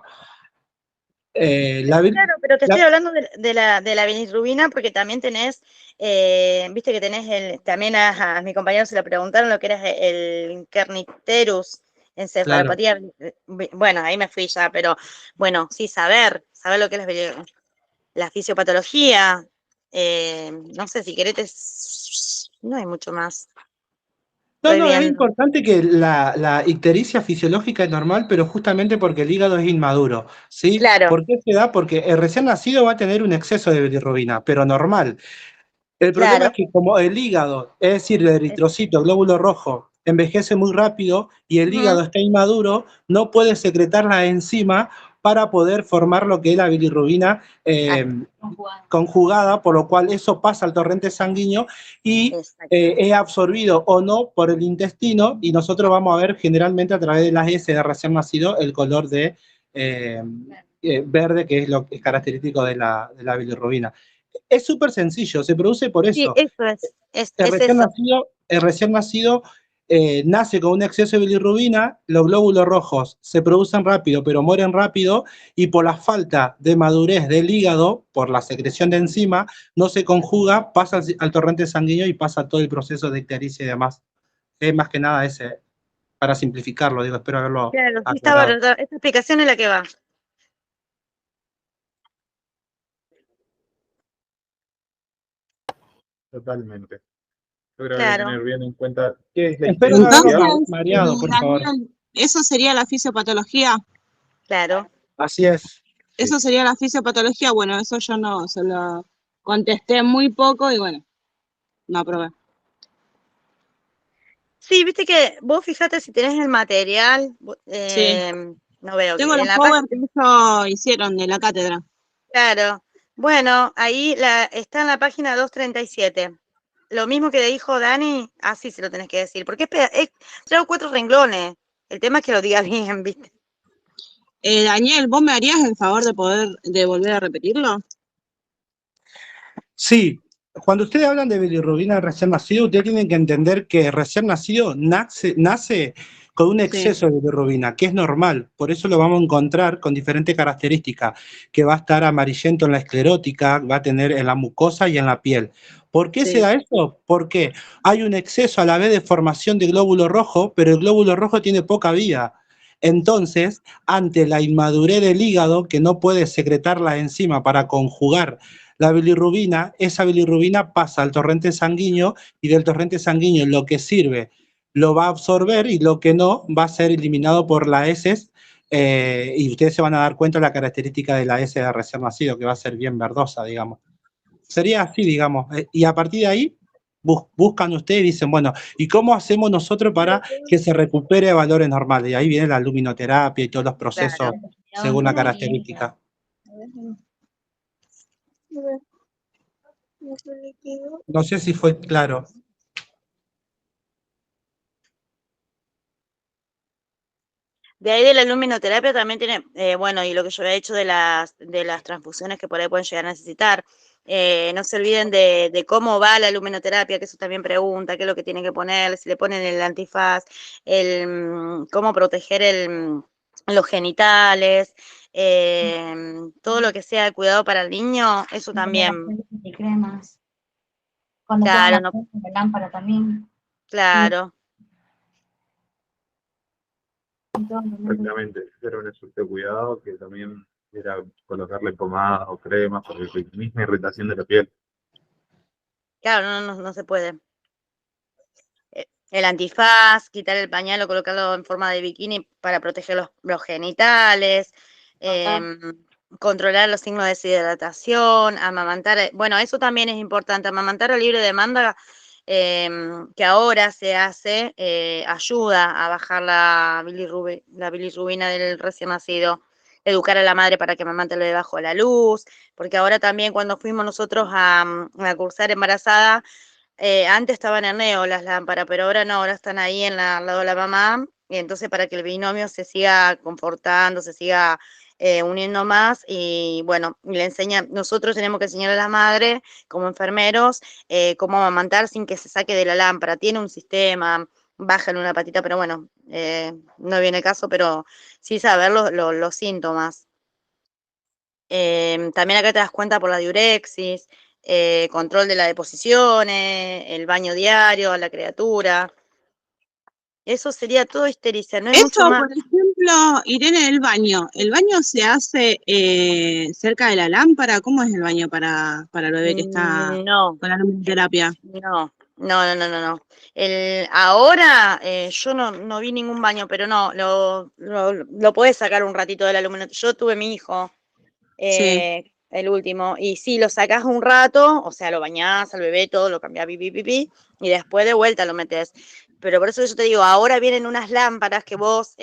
Claro, pero te estoy hablando de la bilirrubina porque también tenés, viste que tenés también a mi compañero se lo preguntaron lo que era el Kernicterus, encefalopatía. Bueno, ahí me fui ya, pero bueno, sí, saber lo que es la fisiopatología. No sé si querés, no hay mucho más. No, es importante que la ictericia fisiológica es normal, pero justamente porque el hígado es inmaduro, ¿sí? Claro. ¿Por qué se da? Porque el recién nacido va a tener un exceso de bilirrubina, pero normal. El problema es que como el hígado, es decir, el eritrocito, el glóbulo rojo, envejece muy rápido y el hígado está inmaduro, no puede secretar la enzima para poder formar lo que es la bilirrubina conjugada, por lo cual eso pasa al torrente sanguíneo y es absorbido o no por el intestino, y nosotros vamos a ver generalmente a través de las S de recién nacido el color de verde, que es lo que es característico de la bilirrubina. Es súper sencillo, se produce por eso. Sí, eso es El recién nacido nace con un exceso de bilirrubina, los glóbulos rojos se producen rápido, pero mueren rápido, y por la falta de madurez del hígado, por la secreción de enzima, no se conjuga, pasa al torrente sanguíneo y pasa todo el proceso de ictericia y demás. Es más que nada ese, para simplificarlo, digo, espero haberlo Claro, sí, aclarado. esta explicación es la que va. Totalmente. Yo creo que hay que Claro. tener bien en cuenta qué es la Espero no ictericia. haberlo mareado, por favor. Daniel, ¿eso sería la fisiopatología? Claro. Así es. ¿Eso sería la fisiopatología? Bueno, eso yo no, se lo contesté muy poco y bueno, no aprobé. Sí, viste que vos fijate si tenés el material, Sí. no veo Tengo que los en la power página, que ellos hicieron de la cátedra. claro. Bueno, ahí está en la página 237. Lo mismo que dijo Dani, así se lo tenés que decir, porque es 3 o 4 renglones. El tema es que lo diga bien, ¿viste? Daniel, ¿vos me harías el favor de volver a repetirlo? Sí, cuando ustedes hablan de bilirrubina recién nacido, ustedes tienen que entender que recién nacido nace con un exceso de bilirrubina, que es normal, por eso lo vamos a encontrar con diferentes características, que va a estar amarillento en la esclerótica, va a tener en la mucosa y en la piel. ¿Por qué se da eso? Porque hay un exceso a la vez de formación de glóbulo rojo, pero el glóbulo rojo tiene poca vida. Entonces, ante la inmadurez del hígado, que no puede secretar la enzima para conjugar la bilirrubina, esa bilirrubina pasa al torrente sanguíneo y del torrente sanguíneo lo que sirve lo va a absorber y lo que no va a ser eliminado por la heces, y ustedes se van a dar cuenta de la característica de la heces de recién nacido, que va a ser bien verdosa, digamos. Sería así, digamos, y a partir de ahí buscan ustedes y dicen, bueno, ¿y cómo hacemos nosotros para que se recupere valores normales? Y ahí viene la luminoterapia y todos los procesos según la característica. No sé si fue claro. De ahí de la luminoterapia también tiene, bueno, y lo que yo había hecho de las transfusiones que por ahí pueden llegar a necesitar. No se olviden de cómo va la luminoterapia, que eso también pregunta, qué es lo que tienen que poner, si le ponen el antifaz, cómo proteger los genitales, todo lo que sea de cuidado para el niño, eso también. Y cremas. Cuando Claro, pongan la lámpara también. claro. Exactamente, era un asunto de cuidado que también era colocarle pomadas o cremas por la misma irritación de la piel. Claro, no se puede. El antifaz, quitar el pañal o colocarlo en forma de bikini para proteger los genitales, controlar los signos de deshidratación, amamantar. Bueno, eso también es importante, amamantar a libre demanda, que ahora se hace, ayuda a bajar la bilirrubina del recién nacido, educar a la madre para que amamante debajo de la luz, porque ahora también cuando fuimos nosotros a cursar embarazada, antes estaban en neo las lámparas, pero ahora no, ahora están ahí al lado de la mamá, y entonces para que el binomio se siga confortando, se siga uniendo más, y bueno, nosotros tenemos que enseñar a la madre, como enfermeros, cómo amamantar sin que se saque de la lámpara. Tiene un sistema, baja en una patita, pero bueno, no viene el caso, pero sí saber los síntomas. También acá te das cuenta por la diurexis, control de las deposiciones, el baño diario a la criatura. Eso sería todo histericia, no hay mucho Eso, más. por ejemplo, Irene, ¿el baño se hace cerca de la lámpara? ¿Cómo es el baño para el bebé que está No, con la luminoterapia? no. Ahora yo no vi ningún baño, pero no, lo podés sacar un ratito de la luminoterapia. Yo tuve mi hijo, Sí. el último, y sí, lo sacás un rato, o sea, lo bañás al bebé, todo, lo cambiás, pipí, y después de vuelta lo metés. Pero por eso yo te digo, ahora vienen unas lámparas que vos,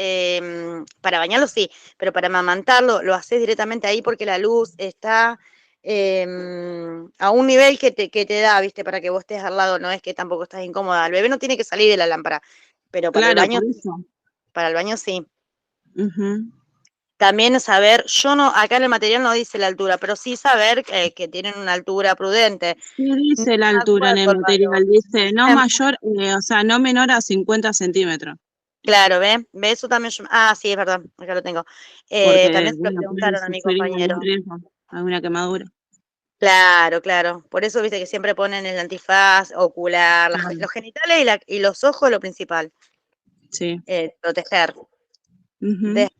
para bañarlo sí, pero para amamantarlo lo haces directamente ahí porque la luz está a un nivel que te da, ¿viste? Para que vos estés al lado, no es que tampoco estás incómoda. El bebé no tiene que salir de la lámpara, pero para el Claro, baño, por eso. para el baño sí. Ujú. También saber, yo no, acá en el material no dice la altura, pero sí saber que tienen una altura prudente. Sí dice la No me altura en el acuerdo, material, dice no Em, mayor, o sea, no menor a 50 centímetros. Claro, ¿ve? ¿Ve? Eso también sí, es verdad, acá lo tengo. Porque, También se lo bueno, puede preguntaron a mi sufrir compañero. algún riesgo, alguna quemadura. Claro, claro. Por eso viste que siempre ponen el antifaz, ocular, Claro. los genitales y los ojos, lo principal, Sí. proteger. Ujú. Después,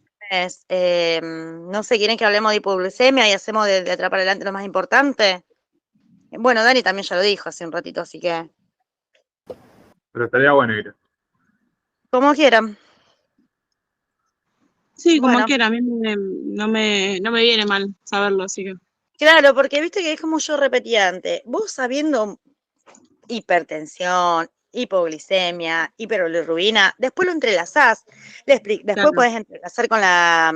no sé, ¿quieren que hablemos de hipoglucemia y hacemos de atrás para adelante lo más importante? Bueno, Dani también ya lo dijo hace un ratito, así que Pero estaría bueno ir. como quieran. Sí, como Bueno, quiera, a mí no me viene mal saberlo, así que. claro, porque viste que es como yo repetía antes, vos sabiendo hipertensión, hipoglicemia, hiperbilirrubina, después lo entrelazás, después Claro. podés entrelazar con la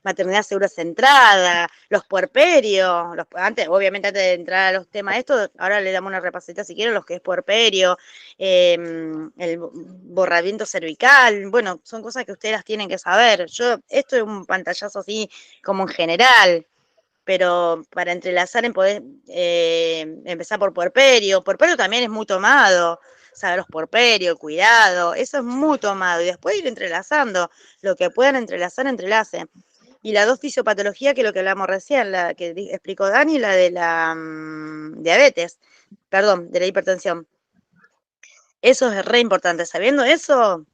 maternidad segura centrada, los puerperios, obviamente antes de entrar a los temas estos, ahora le damos una repasita si quieren, los que es puerperio, el borramiento cervical, bueno, son cosas que ustedes las tienen que saber. Esto es un pantallazo así como en general, pero para entrelazar en poder empezar por puerperio. Puerperio también es muy tomado, saber los puerperios, cuidado, eso es muy tomado. Y después ir entrelazando, lo que puedan entrelazar, entrelacen. Y las dos fisiopatologías, que es lo que hablamos recién, la que explicó Dani, la de la diabetes, perdón, de la hipertensión. Eso es re importante. Sabiendo eso,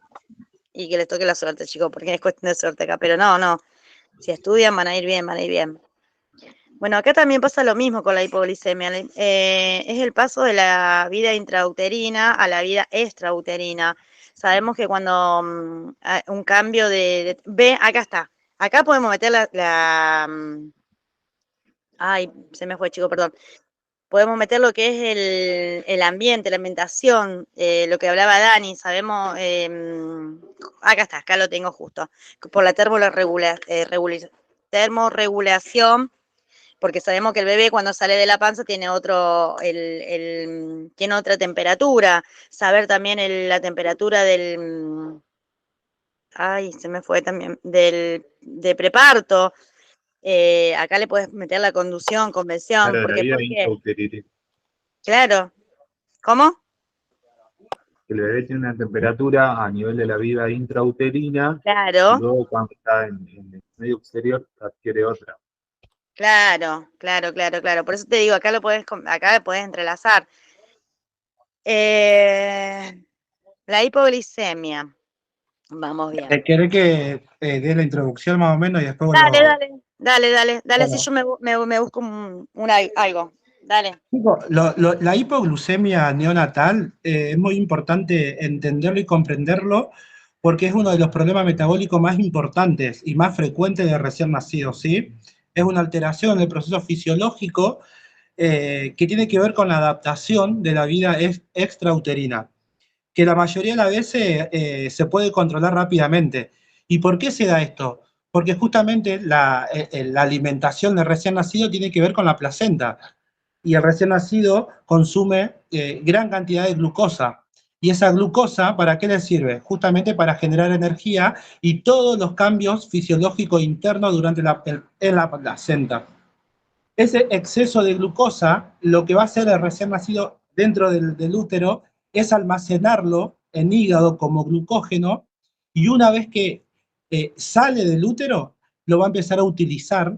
y que les toque la suerte, chicos, porque es cuestión de suerte acá, pero no. Si estudian, van a ir bien, van a ir bien. Bueno, acá también pasa lo mismo con la hipoglicemia. Es el paso de la vida intrauterina a la vida extrauterina. Sabemos que cuando un cambio ve, acá está. Acá podemos meter ay, se me fue, chico, perdón. Podemos meter lo que es el ambiente, la alimentación, lo que hablaba Dani. Sabemos, acá está, acá lo tengo justo. Por la termorregulación, porque sabemos que el bebé cuando sale de la panza tiene tiene otra temperatura. Saber también la temperatura ay, se me fue también, de preparto. Acá le puedes meter la conducción, convención, Para la porque vida ¿por qué? intrauterina. Claro. ¿Cómo? El bebé tiene una temperatura a nivel de la vida intrauterina y Claro, luego cuando está en el medio exterior adquiere otra. claro. Por eso te digo, acá lo podés entrelazar. La hipoglicemia. Vamos bien. ¿Querés que dé la introducción más o menos y después vuelvo? Dale, Bueno. si yo me busco algo. Dale. Chicos, la hipoglucemia neonatal es muy importante entenderlo y comprenderlo porque es uno de los problemas metabólicos más importantes y más frecuentes de recién nacidos, ¿sí? Es una alteración del proceso fisiológico que tiene que ver con la adaptación de la vida extrauterina, que la mayoría de las veces se puede controlar rápidamente. ¿Y por qué se da esto? Porque justamente la alimentación del recién nacido tiene que ver con la placenta, y el recién nacido consume gran cantidad de glucosa. Y esa glucosa, ¿para qué le sirve? Justamente para generar energía y todos los cambios fisiológicos internos en la placenta. Ese exceso de glucosa, lo que va a hacer el recién nacido dentro del útero es almacenarlo en hígado como glucógeno, y una vez que sale del útero, lo va a empezar a utilizar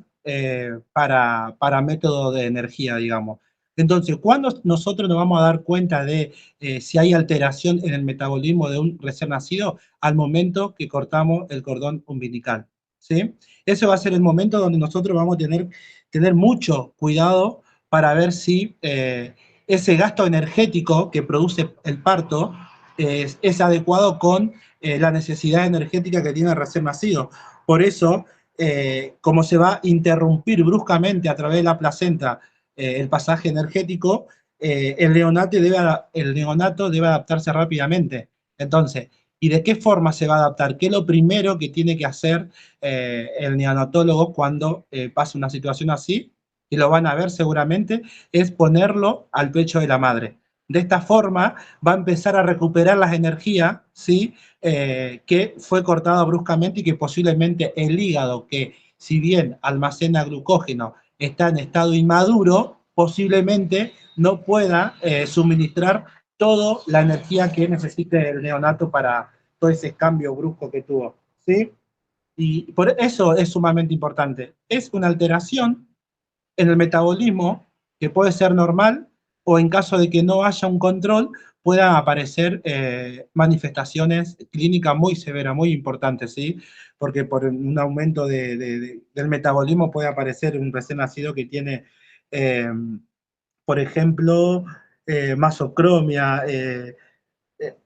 para método de energía, digamos. Entonces, ¿cuándo nosotros nos vamos a dar cuenta de si hay alteración en el metabolismo de un recién nacido? Al momento que cortamos el cordón umbilical, ¿sí? Ese va a ser el momento donde nosotros vamos a tener mucho cuidado para ver si ese gasto energético que produce el parto es adecuado con la necesidad energética que tiene el recién nacido. Por eso, como se va a interrumpir bruscamente a través de la placenta el pasaje energético, el neonato debe adaptarse rápidamente. Entonces, ¿y de qué forma se va a adaptar? ¿Qué es lo primero que tiene que hacer el neonatólogo cuando pasa una situación así? Y lo van a ver seguramente, es ponerlo al pecho de la madre. De esta forma va a empezar a recuperar las energías, ¿sí? Que fue cortada bruscamente y que posiblemente el hígado, que si bien almacena glucógeno, está en estado inmaduro, posiblemente no pueda suministrar toda la energía que necesite el neonato para todo ese cambio brusco que tuvo, ¿sí? Y por eso es sumamente importante. Es una alteración en el metabolismo que puede ser normal o en caso de que no haya un control puedan aparecer manifestaciones clínicas muy severas, muy importantes, ¿sí? Porque por un aumento del metabolismo puede aparecer un recién nacido que tiene, por ejemplo, masocromia,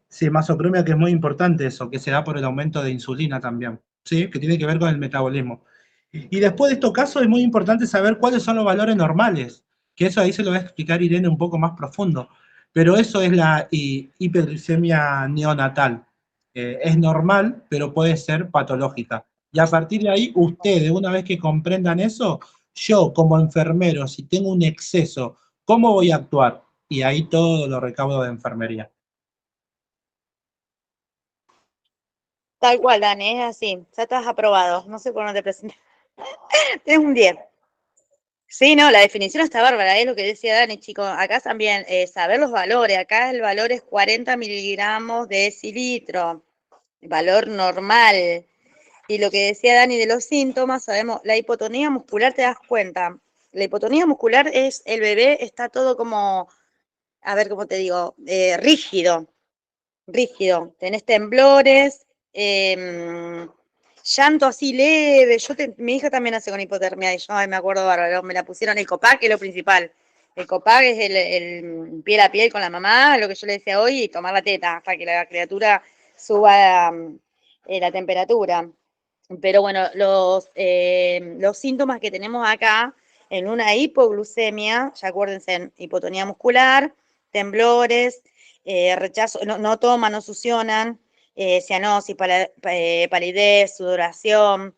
sí, masocromia, que es muy importante eso, que se da por el aumento de insulina también, ¿sí? Que tiene que ver con el metabolismo. Y después de estos casos es muy importante saber cuáles son los valores normales, que eso ahí se lo va a explicar Irene un poco más profundo, pero eso es la hiperglicemia neonatal. Es normal, pero puede ser patológica. Y a partir de ahí, ustedes, una vez que comprendan eso, yo como enfermero, si tengo un exceso, ¿cómo voy a actuar? Y ahí todo lo recaudo de enfermería. Tal cual, Dani, es así. Ya estás aprobado. No sé por dónde te presenté. Tienes un 10. Sí, no, la definición está bárbara, es lo que decía Dani, chicos. Acá también, saber los valores. Acá el valor es 40 miligramos de decilitro. El valor normal. Y lo que decía Dani de los síntomas, sabemos, la hipotonía muscular, te das cuenta. La hipotonía muscular es, el bebé está todo como, a ver cómo te digo, rígido. Tenés temblores, llanto así leve. Mi hija también hace con hipotermia y yo me acuerdo bárbaro, me la pusieron el Copag, que es lo principal. El Copag es el piel a piel con la mamá, lo que yo le decía hoy, y tomar la teta hasta que la criatura suba la temperatura. Pero bueno, los síntomas que tenemos acá en una hipoglucemia, ya acuérdense, en hipotonía muscular, temblores, rechazo, no toman, no succionan, cianosis, palidez, sudoración,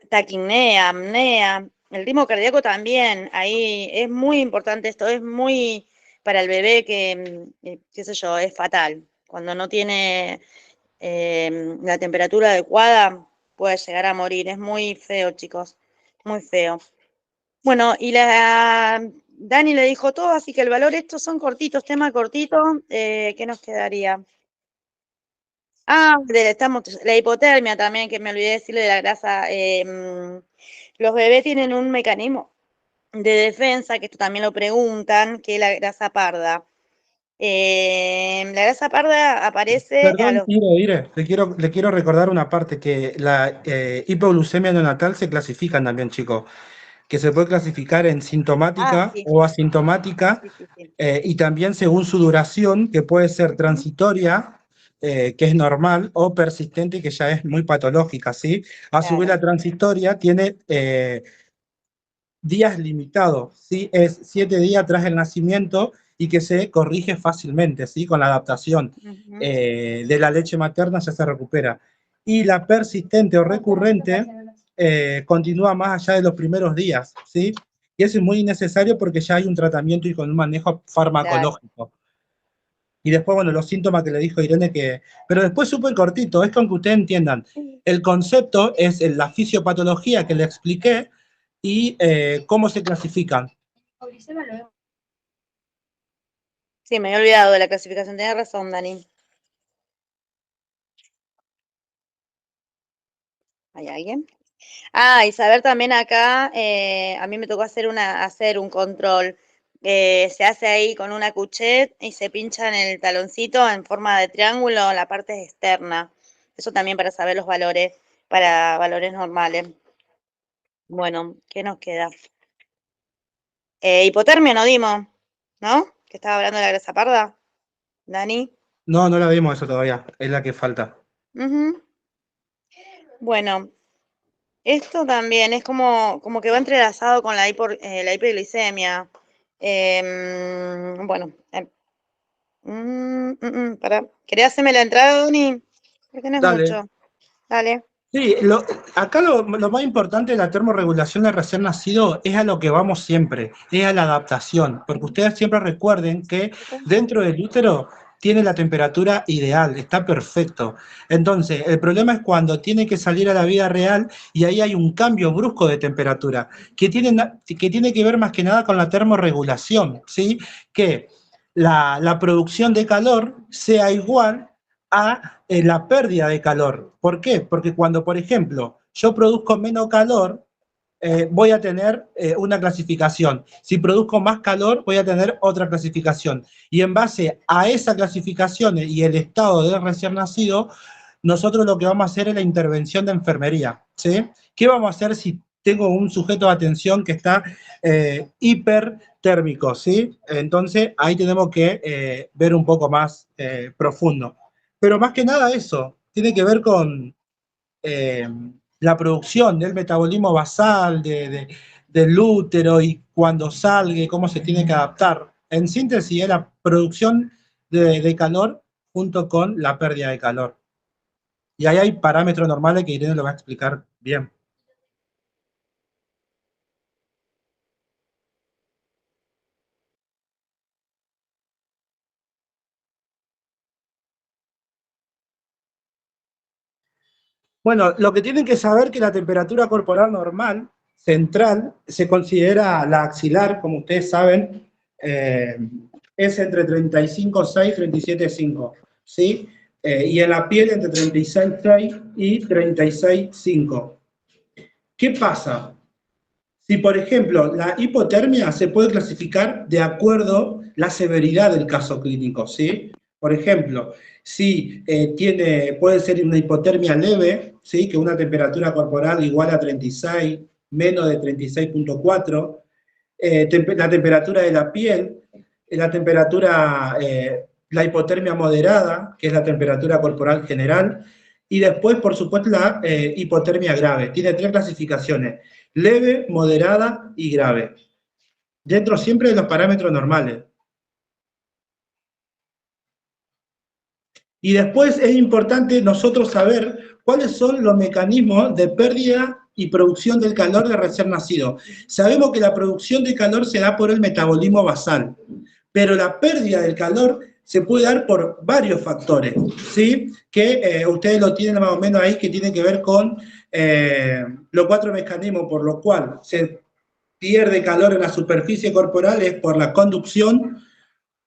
taquipnea, apnea, el ritmo cardíaco también, ahí es muy importante esto, es muy para el bebé que, qué sé yo, es fatal. Cuando no tiene la temperatura adecuada, puede llegar a morir, es muy feo, chicos, muy feo. Bueno, y Dani le dijo todo, así que el valor, estos son cortitos, tema cortito, ¿qué nos quedaría? Ah, la hipotermia también, que me olvidé decirle de la grasa. Los bebés tienen un mecanismo de defensa, que esto también lo preguntan, que es la grasa parda. La grasa parda aparece a Perdón, los... Ire, le quiero recordar una parte, que la hipoglucemia neonatal se clasifican también, chicos, que se puede clasificar en sintomática sí. o asintomática, Sí. y también según su duración, que puede ser transitoria, que es normal, o persistente, que ya es muy patológica, ¿sí? A su vez, la transitoria tiene días limitados, ¿sí? Es 7 días tras el nacimiento y que se corrige fácilmente, ¿sí? Con la adaptación de la leche materna ya se recupera. Y la persistente o recurrente continúa más allá de los primeros días, ¿sí? Y eso es muy necesario porque ya hay un tratamiento y con un manejo farmacológico. Y después, bueno, los síntomas que le dijo Irene, pero después súper cortito, es con que ustedes entiendan. El concepto es la fisiopatología que le expliqué y cómo se clasifican. Sí, me he olvidado de la clasificación, tenés razón, Dani. ¿Hay alguien? Ah, y saber también acá, a mí me tocó hacer un control. Se hace ahí con una cuchet y se pincha en el taloncito en forma de triángulo en la parte externa. Eso también para saber los valores, para valores normales. Bueno, ¿qué nos queda? Hipotermia no dimos, ¿no? Que estaba hablando de la grasa parda, Dani. No, no la vimos eso todavía, es la que falta. Bueno, esto también es como que va entrelazado con la hiperglicemia. Bueno, ¿querés hacerme la entrada, Dani? Porque no es Dale. mucho. Dale. Sí, acá lo más importante de la termorregulación de recién nacido es a lo que vamos siempre, es a la adaptación, porque ustedes siempre recuerden que dentro del útero tiene la temperatura ideal, está perfecto. Entonces, el problema es cuando tiene que salir a la vida real y ahí hay un cambio brusco de temperatura, que tiene que ver más que nada con la termorregulación, ¿sí? Que la producción de calor sea igual a la pérdida de calor. ¿Por qué? Porque cuando, por ejemplo, yo produzco menos calor, voy a tener una clasificación. Si produzco más calor, voy a tener otra clasificación. Y en base a esa clasificación y el estado del recién nacido, nosotros lo que vamos a hacer es la intervención de enfermería, ¿sí? ¿Qué vamos a hacer si tengo un sujeto de atención que está hipertérmico, ¿sí? Entonces, ahí tenemos que ver un poco más profundo. Pero más que nada eso, tiene que ver con la producción del metabolismo basal del útero y cuando salga, cómo se tiene que adaptar. En síntesis, es la producción de calor junto con la pérdida de calor. Y ahí hay parámetros normales que Irene lo va a explicar bien. Bueno, lo que tienen que saber es que la temperatura corporal normal, central, se considera la axilar, como ustedes saben, es entre 35,6 y 37,5, ¿sí? Y en la piel entre 36,6 y 36,5. ¿Qué pasa? Si, por ejemplo, la hipotermia se puede clasificar de acuerdo a la severidad del caso clínico, ¿sí? Por ejemplo, si puede ser una hipotermia leve, ¿sí? Que una temperatura corporal igual a 36, menos de 36,4, la temperatura de la piel, la temperatura, la hipotermia moderada, que es la temperatura corporal general, y después, por supuesto, la hipotermia grave. Tiene 3 clasificaciones: leve, moderada y grave. Dentro siempre de los parámetros normales. Y después es importante nosotros saber cuáles son los mecanismos de pérdida y producción del calor de recién nacido. Sabemos que la producción de calor se da por el metabolismo basal, pero la pérdida del calor se puede dar por varios factores, ¿sí? Que ustedes lo tienen más o menos ahí, que tiene que ver con los 4 mecanismos por los cuales se pierde calor en la superficie corporal: es por la conducción,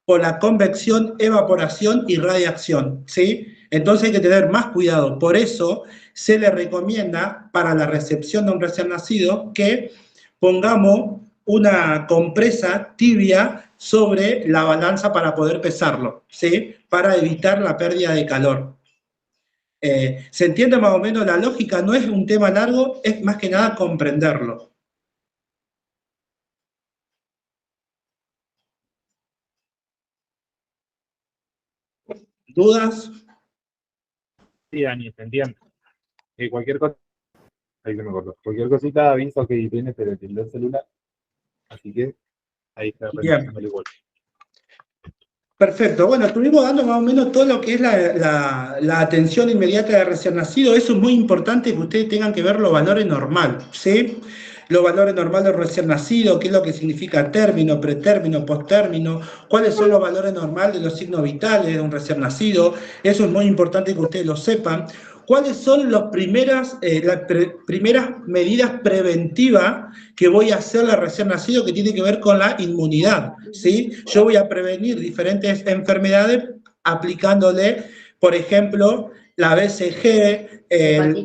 por la convección, evaporación y radiación, ¿sí? Entonces hay que tener más cuidado. Por eso se le recomienda para la recepción de un recién nacido que pongamos una compresa tibia sobre la balanza para poder pesarlo, ¿sí? Para evitar la pérdida de calor. ¿Se entiende más o menos la lógica? No es un tema largo, es más que nada comprenderlo. ¿Dudas? Sí, Dani, te entiendo. Cualquier cosa, ahí se me cortó. Cualquier cosita aviso que viene, pero tendré el celular. Así que ahí está revisándolo igual. Perfecto, bueno, estuvimos dando más o menos todo lo que es la atención inmediata de recién nacido. Eso es muy importante que ustedes tengan que ver los valores normales, ¿sí? Los valores normales del recién nacido, qué es lo que significa término, pretérmino, postérmino, cuáles son los valores normales de los signos vitales de un recién nacido. Eso es muy importante que ustedes lo sepan. ¿Cuáles son las primeras medidas preventivas que voy a hacer al recién nacido que tiene que ver con la inmunidad? ¿Sí? Yo voy a prevenir diferentes enfermedades aplicándole, por ejemplo, la BCG,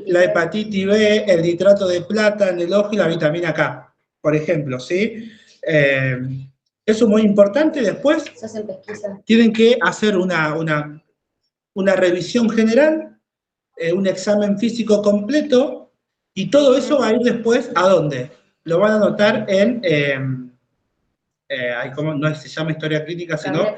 la hepatitis B, el nitrato de plata en el ojo y la vitamina K, por ejemplo, ¿sí? Eso es muy importante. Después tienen que hacer una revisión general, un examen físico completo, y todo eso va a ir después, ¿a dónde? Lo van a anotar en, ¿cómo no se llama historia clínica, sino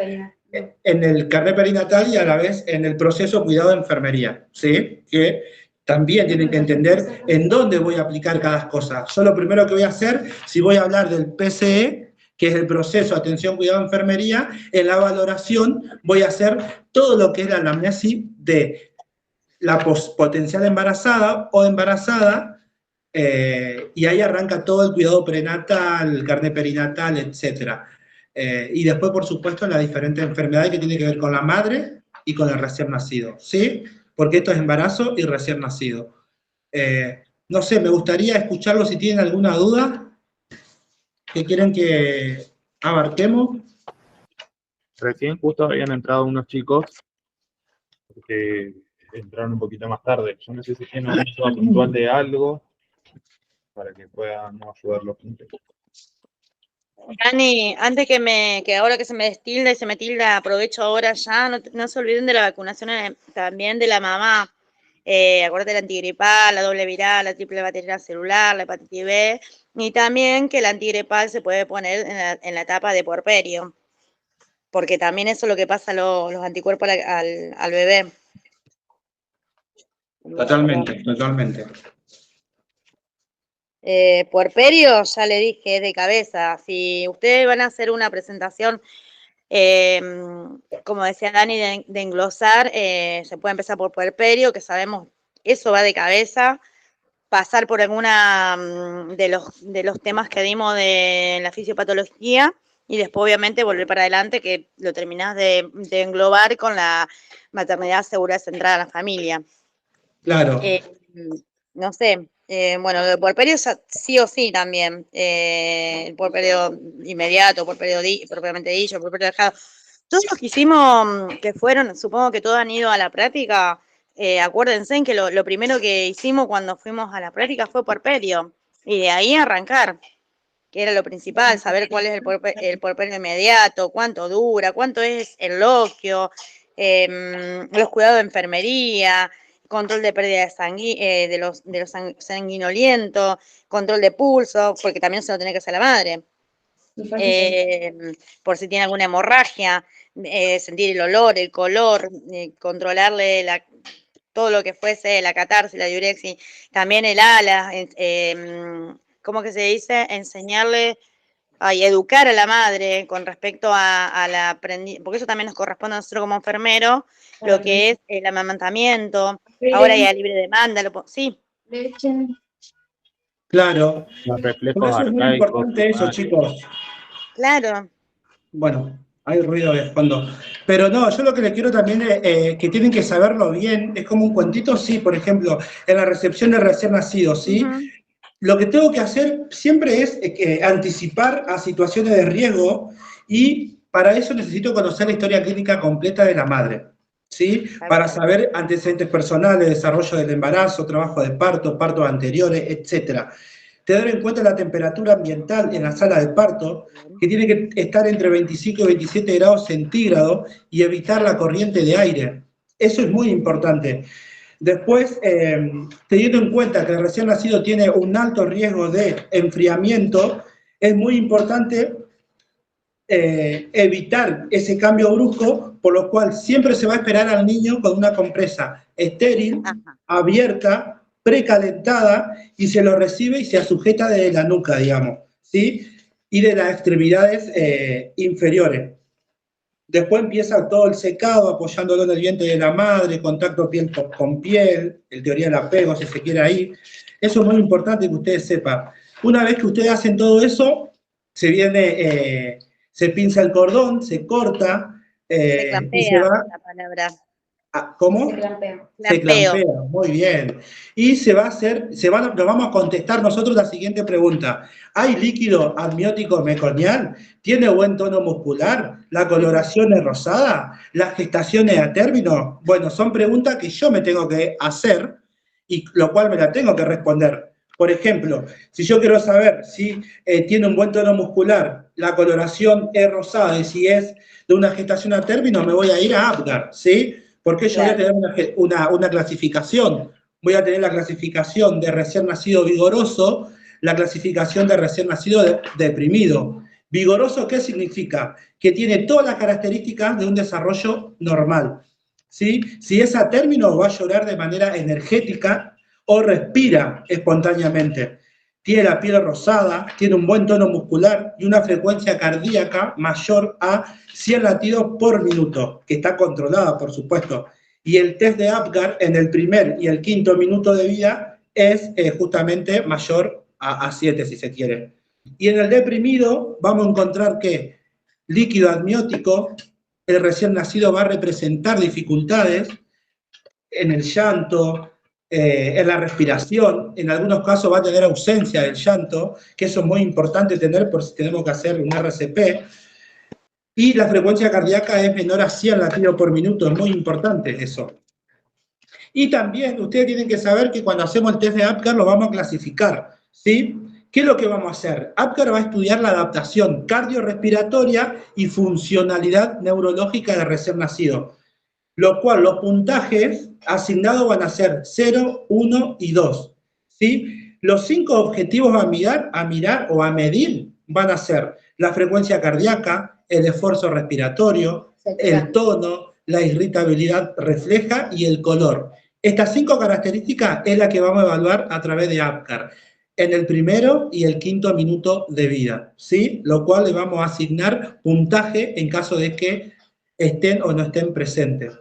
en el carnet perinatal y a la vez en el proceso cuidado de enfermería, ¿sí? Que también tienen que entender en dónde voy a aplicar cada cosa. Yo lo primero que voy a hacer, si voy a hablar del PCE, que es el proceso atención, cuidado, enfermería, en la valoración voy a hacer todo lo que es la anamnesis de la potencial embarazada o embarazada, y ahí arranca todo el cuidado prenatal, el carnet perinatal, etc. Y después, por supuesto, las diferentes enfermedades que tienen que ver con la madre y con el recién nacido, ¿sí? Porque esto es embarazo y recién nacido. No sé, me gustaría escucharlo si tienen alguna duda que quieren que abarquemos. Recién justo habían entrado unos chicos que entraron un poquito más tarde. Yo no sé si tienen una duda puntual de algo para que podamos ayudarlos juntos. Dani, antes que ahora que se me destilda y se me tilda, aprovecho ahora ya, no se olviden de la vacunación también de la mamá. Acuérdate de la antigripal, la doble viral, la triple bacteriana celular, la hepatitis B, y también que la antigripal se puede poner en la etapa de puerperio, porque también eso es lo que pasa a los anticuerpos al bebé. Totalmente, totalmente. Puerperio, ya le dije, es de cabeza. Si ustedes van a hacer una presentación, como decía Dani, de englosar, se puede empezar por puerperio, que sabemos, eso va de cabeza, pasar por alguna de los temas que dimos de la fisiopatología y después obviamente volver para adelante, que lo terminás de englobar con la maternidad segura centrada en la familia. Claro. No sé, bueno, lo de puerperio sí o sí también, el puerperio inmediato, puerperio propiamente dicho, puerperio dejado. Todos los que hicimos, que fueron, supongo que todos han ido a la práctica, acuérdense en que lo primero que hicimos cuando fuimos a la práctica fue puerperio, y de ahí arrancar, que era lo principal, saber cuál es el puerperio inmediato, cuánto dura, cuánto es el loquio, los cuidados de enfermería, control de pérdida de los sanguinolientos, control de pulso, porque también se lo tiene que hacer la madre. Por si tiene alguna hemorragia, sentir el olor, el color, controlarle todo lo que fuese la catarsis, la diurexia, también el ALA, ¿cómo que se dice? Enseñarle y educar a la madre con respecto a la aprendizaje, porque eso también nos corresponde a nosotros como enfermeros, lo que es el amamantamiento, ahora ya libre demanda, sí. Claro. Los Por reflejos eso es muy arcaicos. importante eso, chicos. Claro. Bueno, hay ruido de fondo. Pero no, yo lo que les quiero también es que tienen que saberlo bien, es como un cuentito, sí, por ejemplo, en la recepción de recién nacidos, ¿sí? Lo que tengo que hacer siempre es anticipar a situaciones de riesgo y para eso necesito conocer la historia clínica completa de la madre, ¿sí? Para saber antecedentes personales, desarrollo del embarazo, trabajo de parto, partos anteriores, etcétera. Tener en cuenta la temperatura ambiental en la sala de parto, que tiene que estar entre 25 y 27 grados centígrados y evitar la corriente de aire. Eso es muy importante. Después, teniendo en cuenta que el recién nacido tiene un alto riesgo de enfriamiento, es muy importante evitar ese cambio brusco, por lo cual siempre se va a esperar al niño con una compresa estéril, abierta, precalentada, y se lo recibe y se sujeta desde la nuca, digamos, ¿sí? Y de las extremidades inferiores. Después empieza todo el secado, apoyándolo en el vientre de la madre, contacto piel con piel, el teoría del apego, si se quiere ahí. Eso es muy importante que ustedes sepan. Una vez que ustedes hacen todo eso, se viene, se pinza el cordón, se corta, Se clampea, y se va. la palabra. ¿Cómo? Se clampea. Se clampea, muy bien. Y se va a hacer, nos vamos a contestar nosotros la siguiente pregunta. ¿Hay líquido amniótico meconial? ¿Tiene buen tono muscular? ¿La coloración es rosada? ¿Las gestaciones a término? Bueno, son preguntas que yo me tengo que hacer y lo cual me la tengo que responder. Por ejemplo, si yo quiero saber si tiene un buen tono muscular, la coloración es rosada y si es de una gestación a término, me voy a ir a Apgar, ¿sí? Porque yo voy a tener una clasificación. Voy a tener la clasificación de recién nacido vigoroso, la clasificación de recién nacido deprimido. Vigoroso, ¿qué significa? Que tiene todas las características de un desarrollo normal, ¿sí? Si es a término, va a llorar de manera energética o respira espontáneamente. Tiene la piel rosada, tiene un buen tono muscular y una frecuencia cardíaca mayor a 100 latidos por minuto, que está controlada, por supuesto. Y el test de Apgar en el primer y el quinto minuto de vida es justamente mayor a 7, si se quiere. Y en el deprimido vamos a encontrar que líquido amniótico, el recién nacido va a representar dificultades en el llanto, en la respiración, en algunos casos va a tener ausencia del llanto, que eso es muy importante tener por si tenemos que hacer un RCP, y la frecuencia cardíaca es menor a 100 latidos por minuto, es muy importante eso. Y también ustedes tienen que saber que cuando hacemos el test de Apgar lo vamos a clasificar, ¿sí? ¿Qué es lo que vamos a hacer? Apgar va a estudiar la adaptación cardiorrespiratoria y funcionalidad neurológica del recién nacido, lo cual los puntajes asignados van a ser 0, 1 y 2, ¿sí? Los 5 objetivos a mirar o a medir van a ser la frecuencia cardíaca, el esfuerzo respiratorio, el tono, la irritabilidad refleja y el color. Estas 5 características es la que vamos a evaluar a través de Apgar en el primero y el quinto minuto de vida, ¿sí? Lo cual le vamos a asignar puntaje en caso de que estén o no estén presentes.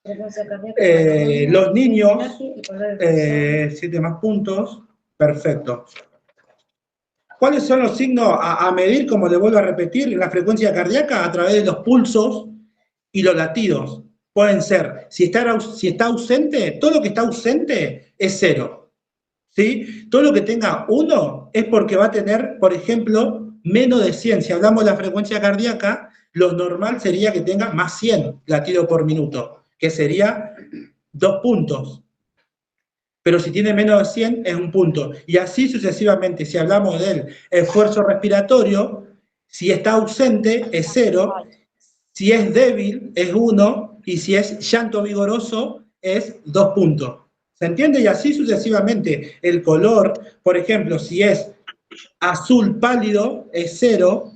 Los niños, 7 más puntos, perfecto. ¿Cuáles son los signos a medir, como le vuelvo a repetir, la frecuencia cardíaca? A través de los pulsos y los latidos. Pueden ser, si está ausente, todo lo que está ausente es 0. ¿Sí? Todo lo que tenga 1 es porque va a tener, por ejemplo, menos de 100. Si hablamos de la frecuencia cardíaca, lo normal sería que tenga más 100 latidos por minuto, que sería 2 puntos. Pero si tiene menos de 100 es 1 punto. Y así sucesivamente, si hablamos del esfuerzo respiratorio, si está ausente es 0, si es débil es 1, y si es llanto vigoroso es 2 puntos. ¿Se entiende? Y así sucesivamente. El color, por ejemplo, si es azul pálido es 0,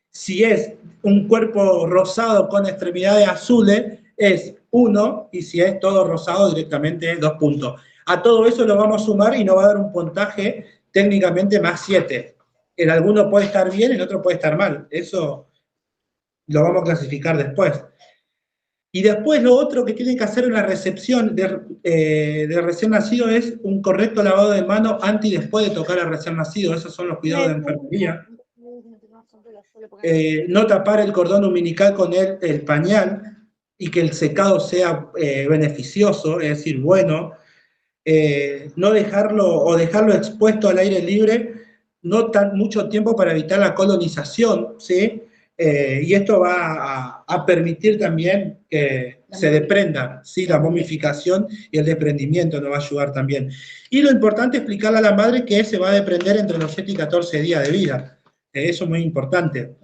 si es un cuerpo rosado con extremidades azules es 1, y si es todo rosado directamente es 2 puntos. A todo eso lo vamos a sumar y nos va a dar un puntaje técnicamente más 7. En alguno puede estar bien, en otro puede estar mal. Eso lo vamos a clasificar después. Y después lo otro que tienen que hacer en la recepción de recién nacido es un correcto lavado de manos antes y después de tocar al recién nacido. Esos son los cuidados de enfermería. No tapar el cordón umbilical con el pañal y que el secado sea beneficioso, es decir, bueno. No dejarlo expuesto al aire libre no tan mucho tiempo para evitar la colonización, ¿sí? Y esto va a permitir también que se desprenda, ¿sí? La momificación y el desprendimiento nos va a ayudar también. Y lo importante es explicarle a la madre que se va a desprender entre los 7 y 14 días de vida. Eso es muy importante.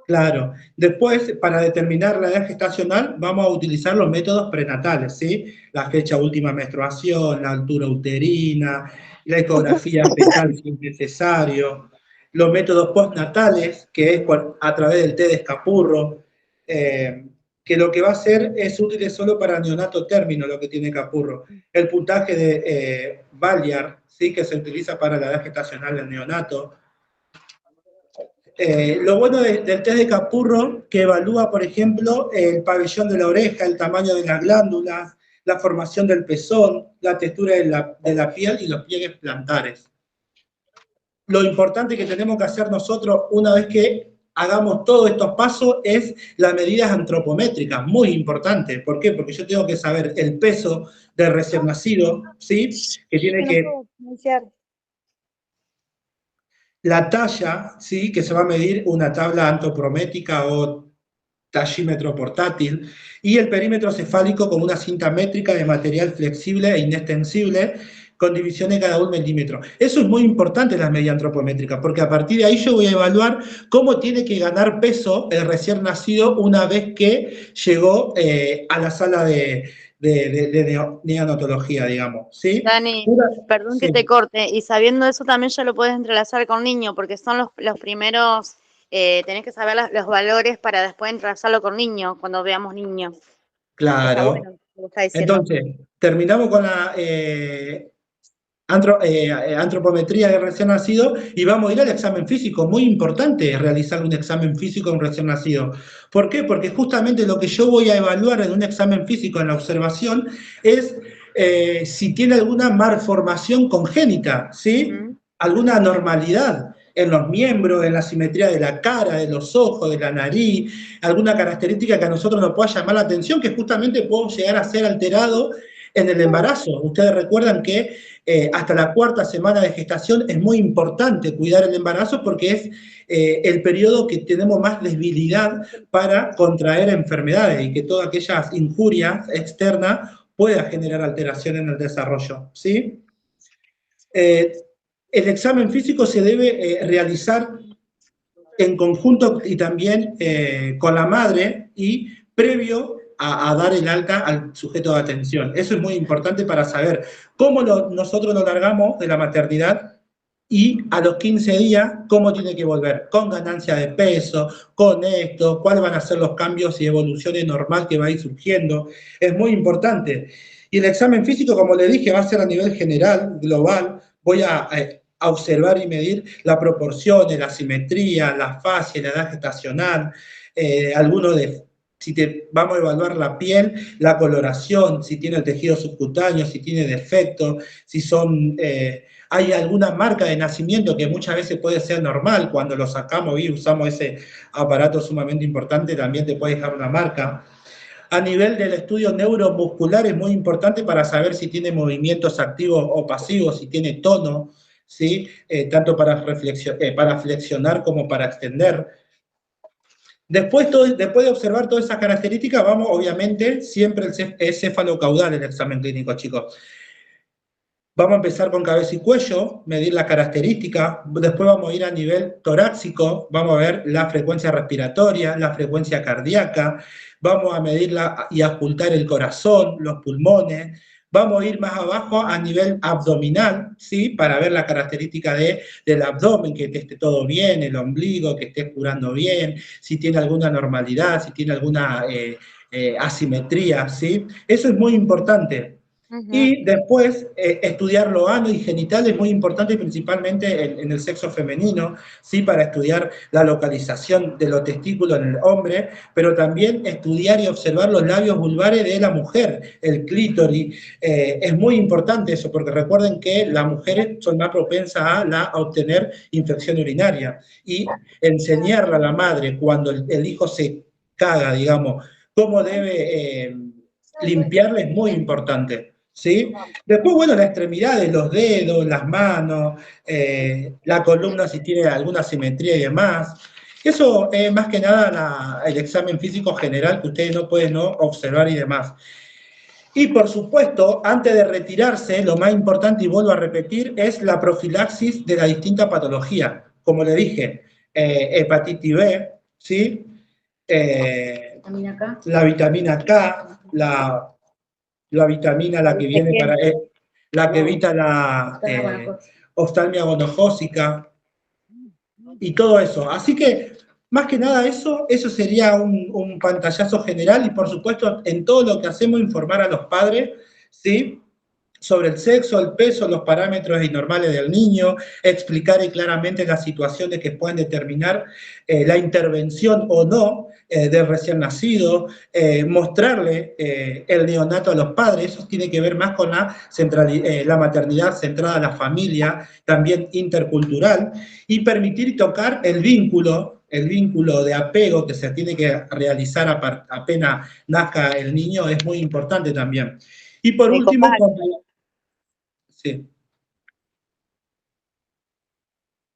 Claro. Después, para determinar la edad gestacional, vamos a utilizar los métodos prenatales, ¿sí? La fecha última menstruación, la altura uterina, la ecografía fetal si es necesario, los métodos postnatales, que es a través del té de escapurro, que lo que va a hacer es útil solo para neonato término, lo que tiene Capurro. El puntaje de Bayard, ¿sí? Que se utiliza para la edad gestacional del neonato. Lo bueno del test de Capurro, que evalúa, por ejemplo, el pabellón de la oreja, el tamaño de las glándulas, la formación del pezón, la textura de la piel y los pliegues plantares. Lo importante que tenemos que hacer nosotros una vez que hagamos todos estos pasos es las medidas antropométricas, muy importante. ¿Por qué? Porque yo tengo que saber el peso del recién nacido, ¿sí? Que tiene que... La talla, ¿sí? Que se va a medir una tabla antropométrica o tallímetro portátil, y el perímetro cefálico con una cinta métrica de material flexible e inextensible con divisiones cada 1 milímetro. Eso es muy importante en las medidas antropométricas, porque a partir de ahí yo voy a evaluar cómo tiene que ganar peso el recién nacido una vez que llegó a la sala de neonatología, digamos, ¿sí? Dani, perdón que te corte, y sabiendo eso también ya lo puedes entrelazar con niño, porque son los primeros, tenés que saber los valores para después entrelazarlo con niño, cuando veamos niños. Claro. Bueno, lo está diciendo. Entonces, terminamos con la antropometría de recién nacido y vamos a ir al examen físico. Muy importante realizar un examen físico a un recién nacido. ¿Por qué? Porque justamente lo que yo voy a evaluar en un examen físico en la observación es si tiene alguna malformación congénita, ¿sí? Alguna anormalidad. en los miembros, en la simetría de la cara, de los ojos, de la nariz, alguna característica que a nosotros nos pueda llamar la atención, que justamente puede llegar a ser alterado en el embarazo. Ustedes recuerdan que hasta la 4ª semana de gestación es muy importante cuidar el embarazo porque es el periodo que tenemos más debilidad para contraer enfermedades y que todas aquellas injurias externas puedan generar alteraciones en el desarrollo, ¿sí? El examen físico se debe realizar en conjunto y también con la madre y previo a dar el alta al sujeto de atención. Eso es muy importante para saber cómo nosotros nos largamos de la maternidad y a los 15 días cómo tiene que volver, con ganancia de peso, con esto, cuáles van a ser los cambios y evoluciones normal que va a ir surgiendo. Es muy importante. Y el examen físico, como le dije, va a ser a nivel general, global. Voy a observar y medir la proporción, la simetría, la fascia, la edad gestacional, vamos a evaluar la piel, la coloración, si tiene el tejido subcutáneo, si tiene defectos, si hay alguna marca de nacimiento que muchas veces puede ser normal, cuando lo sacamos y usamos ese aparato sumamente importante, también te puede dejar una marca. A nivel del estudio neuromuscular es muy importante para saber si tiene movimientos activos o pasivos, si tiene tono, ¿sí? Tanto para flexionar como para extender. Después de observar todas esas características, vamos, obviamente, siempre es cefalocaudal el examen clínico, chicos. Vamos a empezar con cabeza y cuello, medir las características, después vamos a ir a nivel torácico, vamos a ver la frecuencia respiratoria, la frecuencia cardíaca, vamos a medirla y auscultar el corazón, los pulmones, vamos a ir más abajo a nivel abdominal, ¿sí? Para ver la característica del abdomen, que esté todo bien, el ombligo, que esté curando bien, si tiene alguna normalidad, si tiene alguna asimetría, ¿sí? Eso es muy importante. Y después, estudiar lo ano y genital es muy importante, principalmente en el sexo femenino, ¿sí? Para estudiar la localización de los testículos en el hombre, pero también estudiar y observar los labios vulvares de la mujer, el clítoris. Es muy importante eso, porque recuerden que las mujeres son más propensas a obtener infección urinaria. Y enseñarle a la madre, cuando el hijo se caga, digamos, cómo debe limpiarle es muy importante. ¿Sí? Después, bueno, las extremidades, los dedos, las manos, la columna si tiene alguna simetría y demás. Eso es más que nada el examen físico general que ustedes no pueden observar y demás. Y por supuesto, antes de retirarse, lo más importante, y vuelvo a repetir, es la profilaxis de la distinta patología. Como le dije, hepatitis B, ¿sí? Vitamina K. La vitamina K, la vitamina, la que viene para, la que evita la oftalmia gonojósica y todo eso. Así que, más que nada eso sería un pantallazo general y por supuesto en todo lo que hacemos informar a los padres, ¿sí? Sobre el sexo, el peso, los parámetros normales del niño, explicar claramente las situaciones que pueden determinar la intervención o no del recién nacido, mostrarle el neonato a los padres. Eso tiene que ver más con la maternidad centrada en la familia, también intercultural, y permitir tocar el vínculo de apego que se tiene que realizar apenas nazca el niño es muy importante también. Y por último, sí.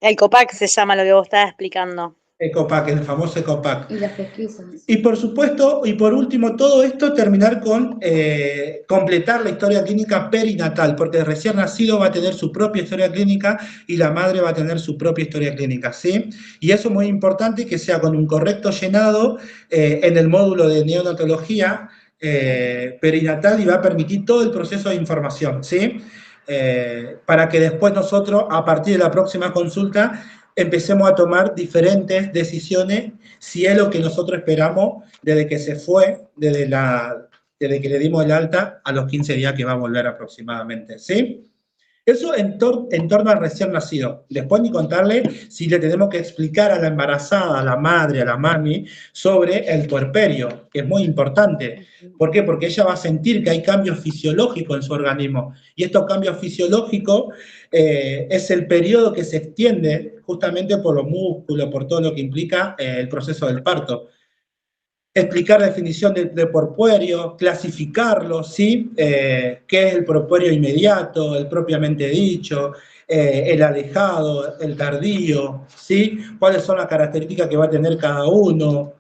El COPAC se llama lo que vos estabas explicando. ECOPAC, el famoso ECOPAC. Y las pesquisas. Y por supuesto, y por último, todo esto terminar con completar la historia clínica perinatal, porque el recién nacido va a tener su propia historia clínica y la madre va a tener su propia historia clínica, ¿sí? Y eso es muy importante que sea con un correcto llenado en el módulo de neonatología perinatal y va a permitir todo el proceso de información, ¿sí? Para que después nosotros, a partir de la próxima consulta, empecemos a tomar diferentes decisiones si es lo que nosotros esperamos desde que se fue, desde que le dimos el alta a los 15 días que va a volver aproximadamente, ¿sí? Eso en torno al recién nacido. Después ni contarle si le tenemos que explicar a la embarazada, a la madre, a la mami, sobre el puerperio, que es muy importante. ¿Por qué? Porque ella va a sentir que hay cambios fisiológicos en su organismo. Y estos cambios fisiológicos es el periodo que se extiende justamente por los músculos, por todo lo que implica el proceso del parto. Explicar definición de puerperio, clasificarlo, ¿sí? ¿Qué es el puerperio inmediato, el propiamente dicho, el alejado, el tardío, ¿sí? ¿Cuáles son las características que va a tener cada uno?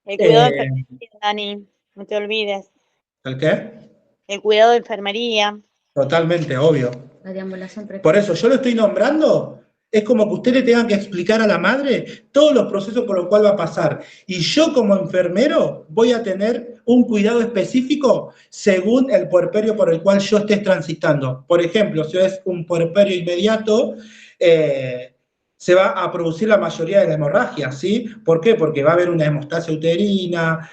El cuidado de enfermería, Dani, no te olvides. ¿El qué? El cuidado de enfermería. Totalmente, obvio. La deambulación precoz. Por eso, yo lo estoy nombrando, es como que usted le tenga que explicar a la madre todos los procesos por los cuales va a pasar. Y yo como enfermero voy a tener un cuidado específico según el puerperio por el cual yo esté transitando. Por ejemplo, si es un puerperio inmediato, se va a producir la mayoría de la hemorragia, ¿sí? ¿Por qué? Porque va a haber una hemostasia uterina,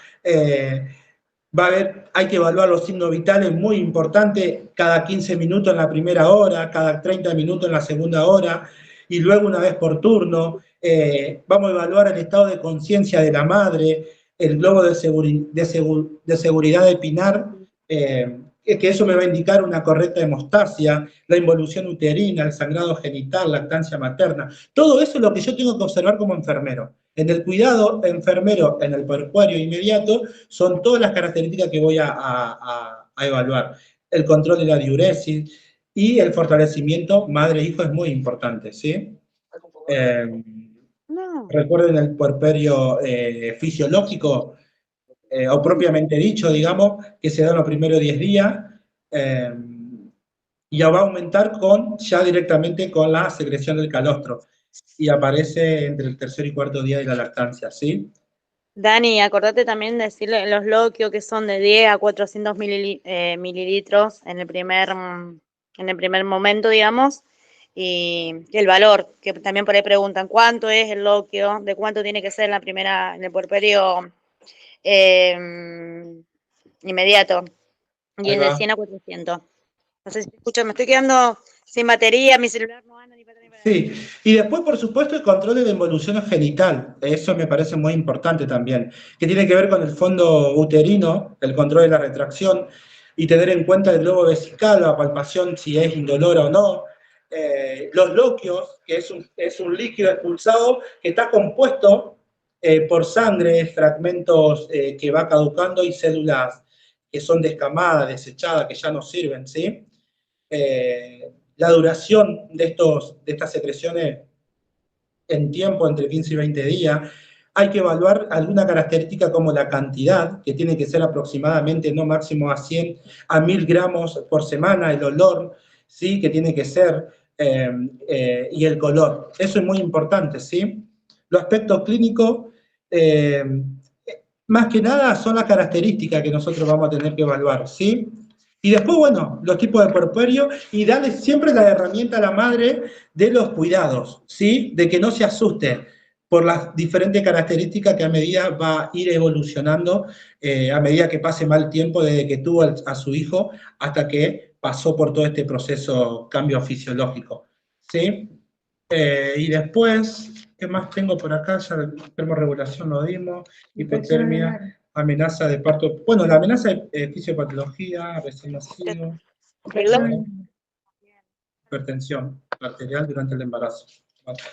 hay que evaluar los signos vitales, muy importante, cada 15 minutos en la primera hora, cada 30 minutos en la segunda hora, y luego una vez por turno. Vamos a evaluar el estado de conciencia de la madre, el globo de seguridad de Pinar, que eso me va a indicar una correcta hemostasia, la involución uterina, el sangrado genital, lactancia materna. Todo eso es lo que yo tengo que observar como enfermero. En el cuidado enfermero, en el puerperio inmediato, son todas las características que voy a evaluar. El control de la diuresis y el fortalecimiento madre-hijo es muy importante, ¿sí? Recuerden el puerperio fisiológico, o propiamente dicho, digamos, que se da en los primeros 10 días, y va a aumentar ya directamente con la secreción del calostro, y aparece entre el tercer y cuarto día de la lactancia, ¿sí? Dani, acordate también de decirle los loquios que son de 10 a 400 mililitros en el primer momento, digamos, y el valor, que también por ahí preguntan, ¿cuánto es el loquio? ¿De cuánto tiene que ser en el puerperio inmediato? Y es de 100 a 400. No sé si te escucho, me estoy quedando sin batería, mi celular no anda ni para ni para. Sí, y después, por supuesto, el control de la involución genital. Eso me parece muy importante también, que tiene que ver con el fondo uterino, el control de la retracción, y tener en cuenta el globo vesical, la palpación, si es indolora o no. Los loquios, que es un líquido expulsado que está compuesto por sangre, fragmentos que va caducando y células que son descamadas, desechadas, que ya no sirven, ¿sí? La duración de estas secreciones en tiempo, entre 15 y 20 días. Hay que evaluar alguna característica como la cantidad, que tiene que ser aproximadamente no máximo a 1000 gramos por semana, el olor, ¿sí? Que tiene que ser, y el color. Eso es muy importante, ¿sí? Los aspectos clínicos, más que nada, son las características que nosotros vamos a tener que evaluar, ¿sí? Y después, bueno, los tipos de puerperio y darle siempre la herramienta a la madre de los cuidados, ¿sí? De que no se asuste por las diferentes características que a medida va a ir evolucionando, a medida que pase mal tiempo desde que tuvo a su hijo hasta que pasó por todo este proceso cambio fisiológico, ¿sí? Y después, ¿qué más tengo por acá? Ya termorregulación lo dimos, hipotermia, amenaza de parto. Bueno, la amenaza de fisiopatología, recién nacido, hipertensión arterial durante el embarazo.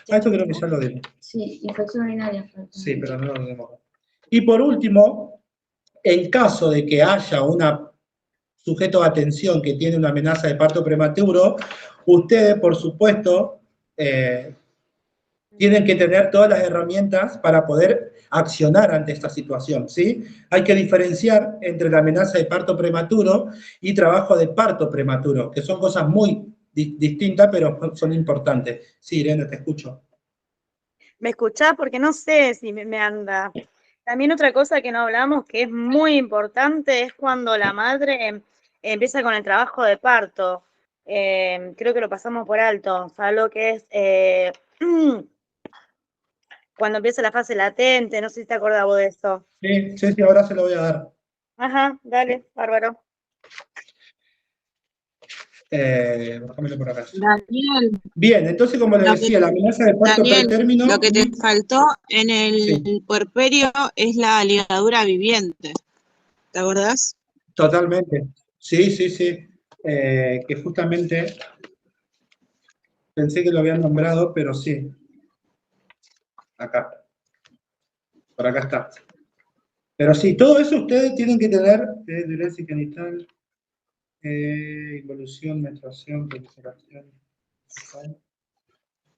Esto creo que ya lo dimos. Sí, infección urinaria. Sí, pero no lo dimos. Y por último, en caso de que haya un sujeto de atención que tiene una amenaza de parto prematuro, ustedes, por supuesto, tienen que tener todas las herramientas para poder accionar ante esta situación, ¿sí? Hay que diferenciar entre la amenaza de parto prematuro y trabajo de parto prematuro, que son cosas muy distintas, pero son importantes. Sí, Irene, te escucho. ¿Me escuchás? Porque no sé si me anda. También otra cosa que no hablamos, que es muy importante, es cuando la madre empieza con el trabajo de parto. Creo que lo pasamos por alto. ¿Sabes lo que es? Cuando empieza la fase latente, no sé si te acordás vos de eso. Sí, ahora se lo voy a dar. Ajá, dale, bárbaro. Bájamelo por acá. Daniel, Bien, entonces como les Lo que- decía, la amenaza de parto Daniel, pretérmino... lo que te faltó en el Sí. puerperio es la ligadura viviente. ¿Te acordás? Totalmente. Sí, sí, sí. Que justamente pensé que lo habían nombrado, pero sí. Acá. Por acá está. Pero sí, todo eso ustedes tienen que tener violencia genital, involución, menstruación, penetración,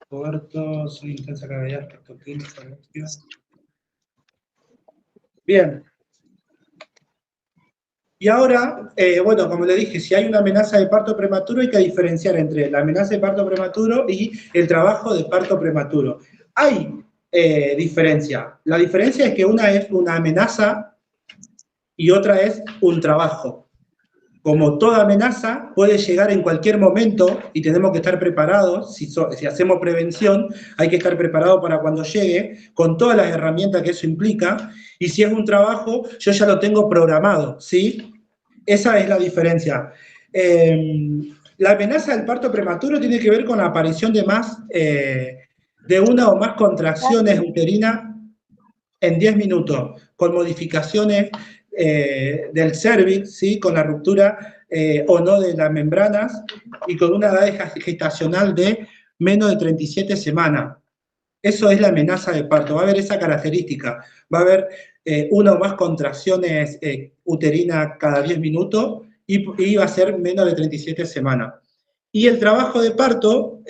puerto, soy intensa cavidad, pectoquímica, erección. Bien. Y ahora, bueno, como le dije, si hay una amenaza de parto prematuro, hay que diferenciar entre la amenaza de parto prematuro y el trabajo de parto prematuro. Hay diferencia. La diferencia es que una es una amenaza y otra es un trabajo. Como toda amenaza, puede llegar en cualquier momento y tenemos que estar preparados. Si hacemos prevención, hay que estar preparados para cuando llegue, con todas las herramientas que eso implica. Y si es un trabajo, yo ya lo tengo programado, ¿sí? Esa es la diferencia. La amenaza del parto prematuro tiene que ver con la aparición de una o más contracciones uterinas en 10 minutos, con modificaciones del cervix, ¿sí? Con la ruptura o no de las membranas y con una edad gestacional de menos de 37 semanas. Eso es la amenaza de parto, va a haber esa característica, va a haber una o más contracciones uterinas cada 10 minutos y va a ser menos de 37 semanas. Y el trabajo de parto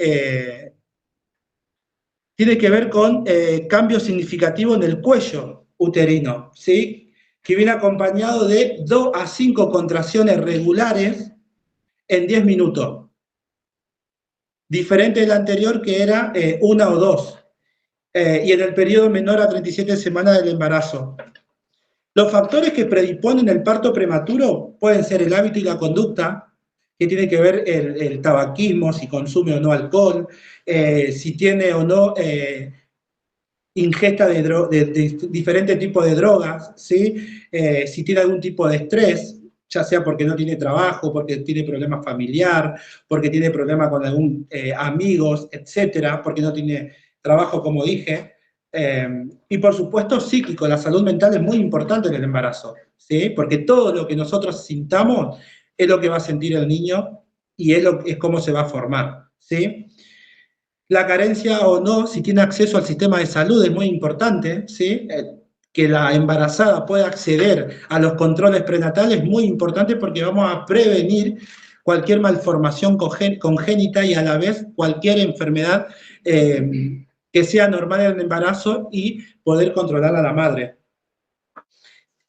tiene que ver con cambios significativos en el cuello uterino, ¿sí? Que viene acompañado de 2 a 5 contracciones regulares en 10 minutos. Diferente del anterior que era 1 o 2. Y en el periodo menor a 37 semanas del embarazo. Los factores que predisponen el parto prematuro pueden ser el hábito y la conducta, que tiene que ver el tabaquismo, si consume o no alcohol, si tiene o no ingesta de diferentes tipos de drogas, ¿sí? Si tiene algún tipo de estrés, ya sea porque no tiene trabajo, porque tiene problemas familiar, porque tiene problemas con algún amigos, etcétera, porque no tiene trabajo, como dije. Y por supuesto, psíquico, la salud mental es muy importante en el embarazo, ¿sí? Porque todo lo que nosotros sintamos es lo que va a sentir el niño y es cómo se va a formar, ¿sí? La carencia o no, si tiene acceso al sistema de salud, es muy importante, ¿sí? Que la embarazada pueda acceder a los controles prenatales es muy importante porque vamos a prevenir cualquier malformación congénita y a la vez cualquier enfermedad que sea normal en el embarazo y poder controlar a la madre.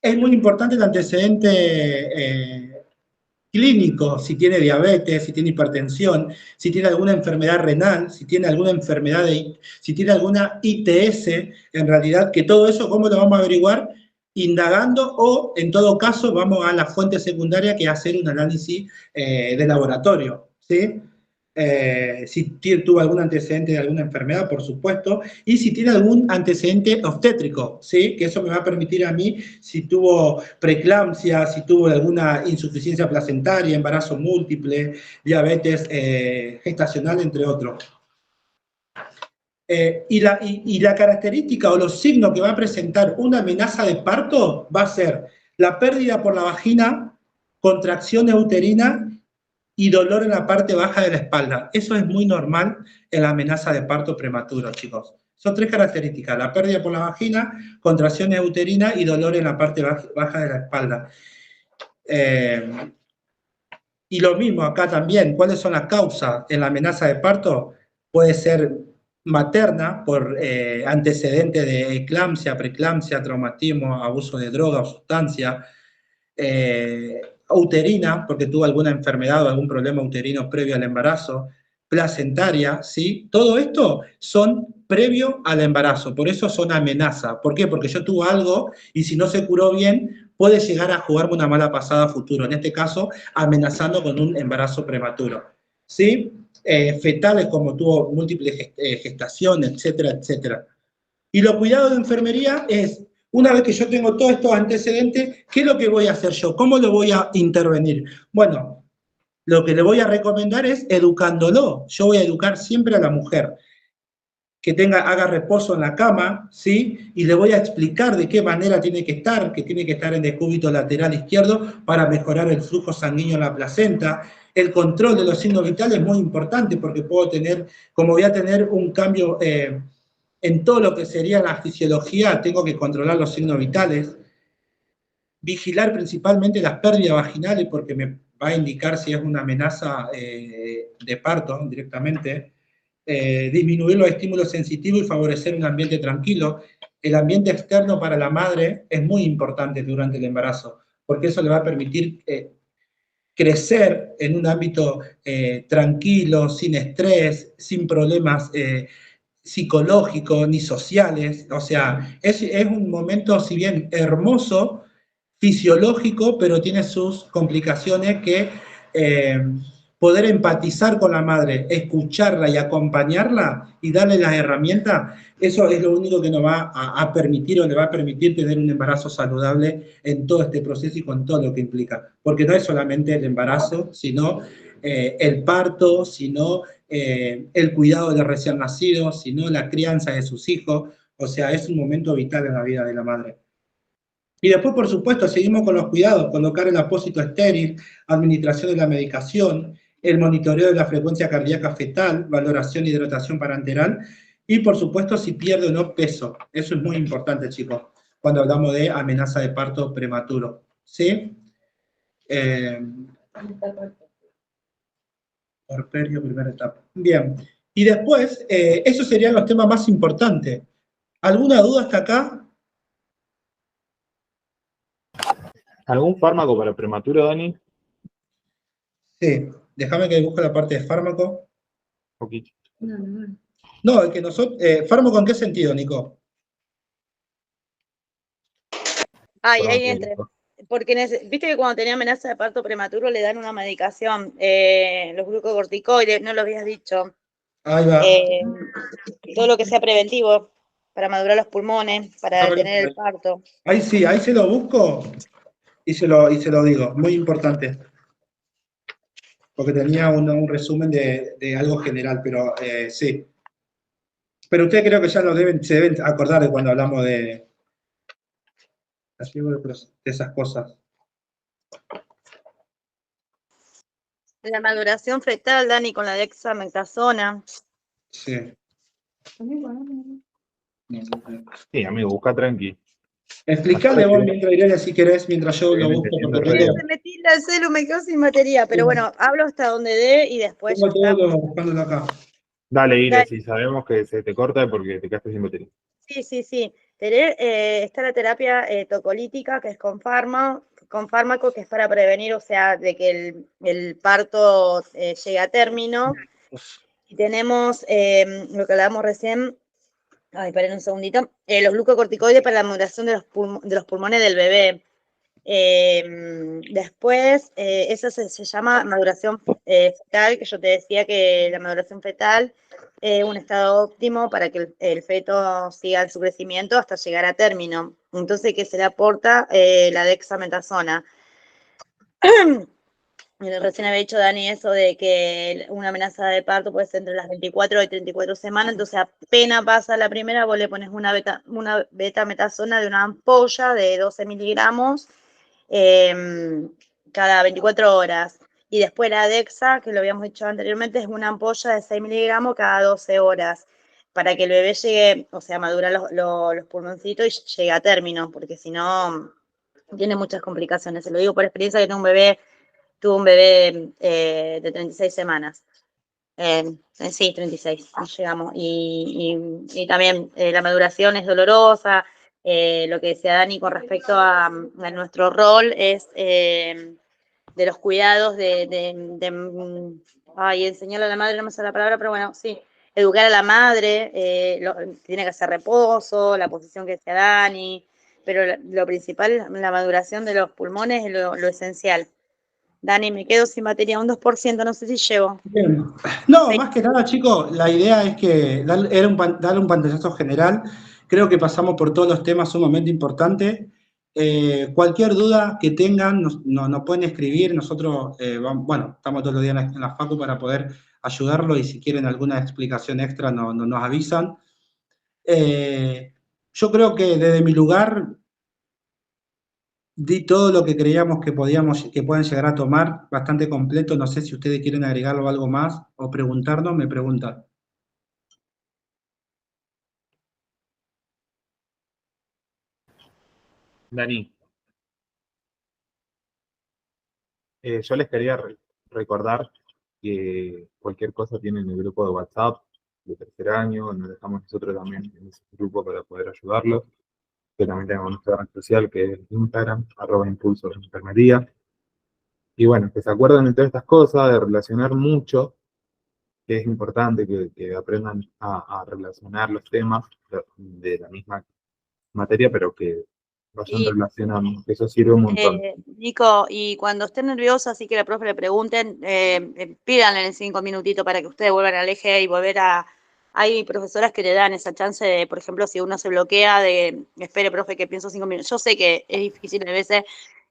Es muy importante el antecedente clínico, si tiene diabetes, si tiene hipertensión, si tiene alguna enfermedad renal, si tiene alguna enfermedad, si tiene alguna ITS, en realidad, que todo eso, ¿cómo lo vamos a averiguar? Indagando o, en todo caso, vamos a la fuente secundaria que es hacer un análisis de laboratorio, ¿sí? Si tuvo algún antecedente de alguna enfermedad, por supuesto, y si tiene algún antecedente obstétrico, ¿sí? Que eso me va a permitir a mí, si tuvo preeclampsia, si tuvo alguna insuficiencia placentaria, embarazo múltiple, diabetes gestacional, entre otros. Y la característica o los signos que va a presentar una amenaza de parto va a ser la pérdida por la vagina, contracciones uterinas y dolor en la parte baja de la espalda. Eso es muy normal en la amenaza de parto prematuro, chicos. Son 3 características: la pérdida por la vagina, contracciones uterinas y dolor en la parte baja de la espalda. Y lo mismo acá también. ¿Cuáles son las causas en la amenaza de parto? Puede ser materna por antecedentes de eclampsia, preeclampsia, traumatismo, abuso de droga o sustancia. Uterina, porque tuvo alguna enfermedad o algún problema uterino previo al embarazo, placentaria, ¿sí? Todo esto son previo al embarazo, por eso son amenaza. ¿Por qué? Porque yo tuve algo y si no se curó bien, puede llegar a jugarme una mala pasada a futuro, en este caso, amenazando con un embarazo prematuro, ¿sí? Fetales como tuvo múltiples gestaciones, etcétera, etcétera. Y los cuidados de enfermería es, una vez que yo tengo todos estos antecedentes, ¿qué es lo que voy a hacer yo? ¿Cómo lo voy a intervenir? Bueno, Lo que le voy a recomendar es educándolo. Yo voy a educar siempre a la mujer. Que haga reposo en la cama, ¿sí? Y le voy a explicar de qué manera tiene que estar, que tiene que estar en decúbito lateral izquierdo para mejorar el flujo sanguíneo en la placenta. El control de los signos vitales es muy importante porque como voy a tener un cambio en todo lo que sería la fisiología, tengo que controlar los signos vitales. Vigilar principalmente las pérdidas vaginales porque me va a indicar si es una amenaza de parto directamente. Disminuir los estímulos sensitivos y favorecer un ambiente tranquilo. El ambiente externo para la madre es muy importante durante el embarazo, porque eso le va a permitir crecer en un ámbito tranquilo, sin estrés, sin problemas psicológicos ni sociales. O sea, es un momento, si bien hermoso, fisiológico, pero tiene sus complicaciones que poder empatizar con la madre, escucharla y acompañarla y darle las herramientas, eso es lo único que nos va a permitir o le va a permitir tener un embarazo saludable en todo este proceso y con todo lo que implica. Porque no es solamente el embarazo, sino el parto, sino el cuidado del recién nacido, sino la crianza de sus hijos. O sea, es un momento vital en la vida de la madre. Y después, por supuesto, seguimos con los cuidados, colocar el apósito estéril, administración de la medicación, el monitoreo de la frecuencia cardíaca fetal, valoración y hidratación parenteral, y por supuesto, si pierde o no peso. Eso es muy importante, chicos, cuando hablamos de amenaza de parto prematuro. ¿Sí? Porperio, primera etapa. Bien. Y después, esos serían los temas más importantes. ¿Alguna duda hasta acá? ¿Algún fármaco para prematuro, Dani? Sí, déjame que busque la parte de fármaco. Poquito. No. No, es que nosotros, ¿fármaco en qué sentido, Nico? Ay, Perdón, ahí que- entre. Porque viste que cuando tenía amenaza de parto prematuro le dan una medicación, los glucocorticoides, no lo habías dicho. Ahí va. Todo lo que sea preventivo para madurar los pulmones, para detener el parto. Ahí sí, ahí se lo busco y se lo digo. Muy importante. Porque tenía un resumen de algo general, pero sí. Pero ustedes creo que ya se deben acordar de cuando hablamos de esas cosas. La maduración fetal, Dani, con la dexametasona. Sí. Sí, amigo, busca tranqui. Explicale vos mientras Irelia, si querés, mientras yo lo busco por Sí, correo. se metí en el celu, me quedo sin batería, pero bueno, hablo hasta donde dé y después ya Tengo está. todo buscándolo acá. Dale, Ire, Dale. si sabemos que se te corta porque te quedaste sin batería. Sí. Está la terapia tocolítica, que es con fármaco, que es para prevenir, o sea, de que el parto llegue a término. Y tenemos lo que hablábamos recién, esperen un segundito, los glucocorticoides para la maduración de los pulmones del bebé. Después, eso se llama maduración fetal, que yo te decía que la maduración fetal es un estado óptimo para que el feto siga en su crecimiento hasta llegar a término. Entonces, ¿qué se le aporta? La dexametasona. Recién había dicho Dani eso de que una amenaza de parto puede ser entre las 24 y 34 semanas, entonces apenas pasa la primera, vos le pones una betametasona de una ampolla de 12 miligramos cada 24 horas. Y después la Dexa, que lo habíamos dicho anteriormente, es una ampolla de 6 miligramos cada 12 horas, para que el bebé llegue, o sea, madura los pulmoncitos y llegue a término, porque si no, tiene muchas complicaciones. Se lo digo por experiencia que tuve un bebé de 36 semanas. Sí, 36, llegamos. Y también la maduración es dolorosa. Lo que decía Dani con respecto a nuestro rol es de los cuidados enseñarle a la madre, no me sale la palabra, pero bueno, sí, educar a la madre, tiene que hacer reposo, la posición que decía Dani, pero lo principal, la maduración de los pulmones es lo esencial. Dani, me quedo sin batería, un 2%, no sé si llevo. Bien. No, Sí. más que nada, chicos, la idea es que darle un pantallazo general. Creo que pasamos por todos los temas sumamente importantes. Cualquier duda que tengan, nos pueden escribir. Nosotros, bueno, estamos todos los días en la facu para poder ayudarlo y si quieren alguna explicación extra nos avisan. Yo creo que desde mi lugar di todo lo que creíamos que pueden llegar a tomar, bastante completo. No sé si ustedes quieren agregarlo algo más o preguntarnos, me preguntan. Dani, yo les quería recordar que cualquier cosa tienen el grupo de WhatsApp de tercer año, nos dejamos nosotros también en ese grupo para poder ayudarlos, que también tenemos nuestra red social que es Instagram, @impulso de enfermería. Y bueno, que se acuerden de todas estas cosas, de relacionar mucho, que es importante que aprendan a relacionar los temas de la misma materia, pero que vayan Y, relacionando, que eso sirve un montón. Nico, y cuando estén nerviosos, así que la profe le pregunten, pídanle en 5 minutitos para que ustedes vuelvan al eje y volver a... Hay profesoras que le dan esa chance de, por ejemplo, si uno se bloquea, de, espere, profe, que pienso 5 minutos. Yo sé que es difícil a veces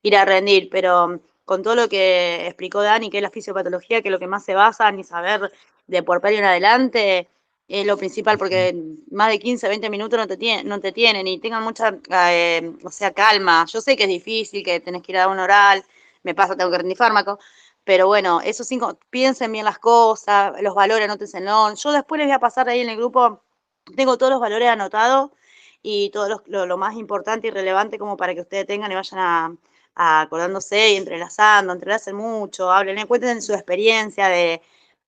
ir a rendir, pero con todo lo que explicó Dani, que es la fisiopatología, que es lo que más se basa, ni saber de puerperio en adelante, es lo principal, porque más de 15, 20 minutos no te tienen y tengan mucha, o sea, calma. Yo sé que es difícil, que tenés que ir a dar un oral, me pasa, tengo que rendir fármaco, pero bueno, esos 5, piensen bien las cosas, los valores, anótenselo. Yo después les voy a pasar ahí en el grupo, tengo todos los valores anotados y todo lo más importante y relevante como para que ustedes tengan y vayan a acordándose y entrelacen mucho, hablen, cuenten su experiencia de...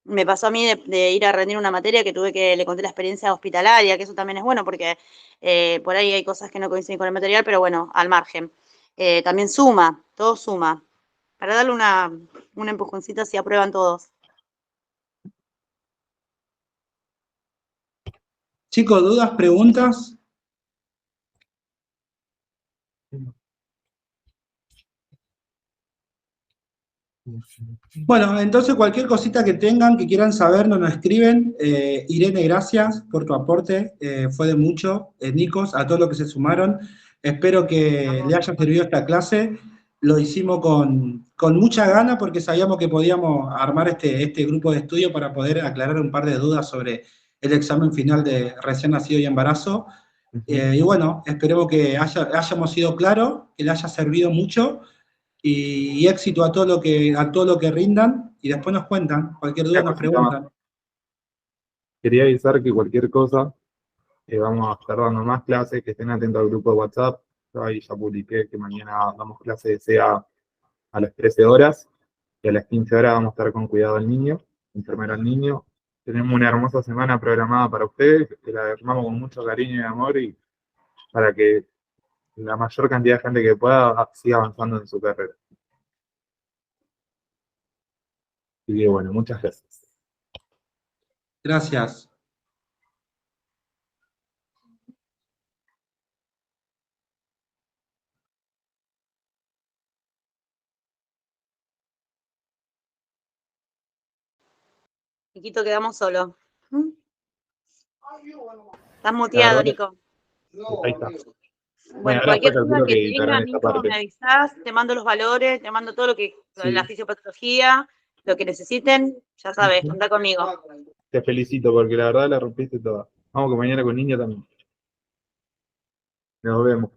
Me pasó a mí de ir a rendir una materia que le conté la experiencia hospitalaria, que eso también es bueno porque por ahí hay cosas que no coinciden con el material, pero bueno, al margen. También suma, todo suma. Para darle una empujoncita si aprueban todos. Chicos, ¿dudas, preguntas? Bueno, entonces cualquier cosita que tengan, que quieran saber, nos escriben. Irene, gracias por tu aporte, fue de mucho. Nicos, a todos los que se sumaron. Espero que le haya servido esta clase. Lo hicimos con mucha gana porque sabíamos que podíamos armar este grupo de estudio para poder aclarar un par de dudas sobre el examen final de recién nacido y embarazo. Y bueno, esperemos que hayamos sido claros, que le haya servido mucho. Y éxito a todo lo que rindan y después nos cuentan, cualquier duda nos preguntan. Quería avisar que cualquier cosa, vamos a estar dando más clases, que estén atentos al grupo de WhatsApp. Yo ahí ya publiqué que mañana damos clase de SEA a las 13 horas y a las 15 horas vamos a estar con cuidado al niño, enfermero al niño. Tenemos una hermosa semana programada para ustedes, que la armamos con mucho cariño y amor y para que la mayor cantidad de gente que pueda siga avanzando en su carrera. Así que bueno, muchas gracias. Gracias. Niquito, quedamos solos. Estás muteado, Nico. Ahí está. Bueno, ahora cualquier después duda calculo que que editarán tengas, esta Nico, parte. me avisás, te mando los valores, te mando todo lo que, Sí. la fisiopatología, lo que necesiten, ya sabes, contá conmigo. Te felicito porque la verdad la rompiste toda. Vamos que mañana con niña también. Nos vemos.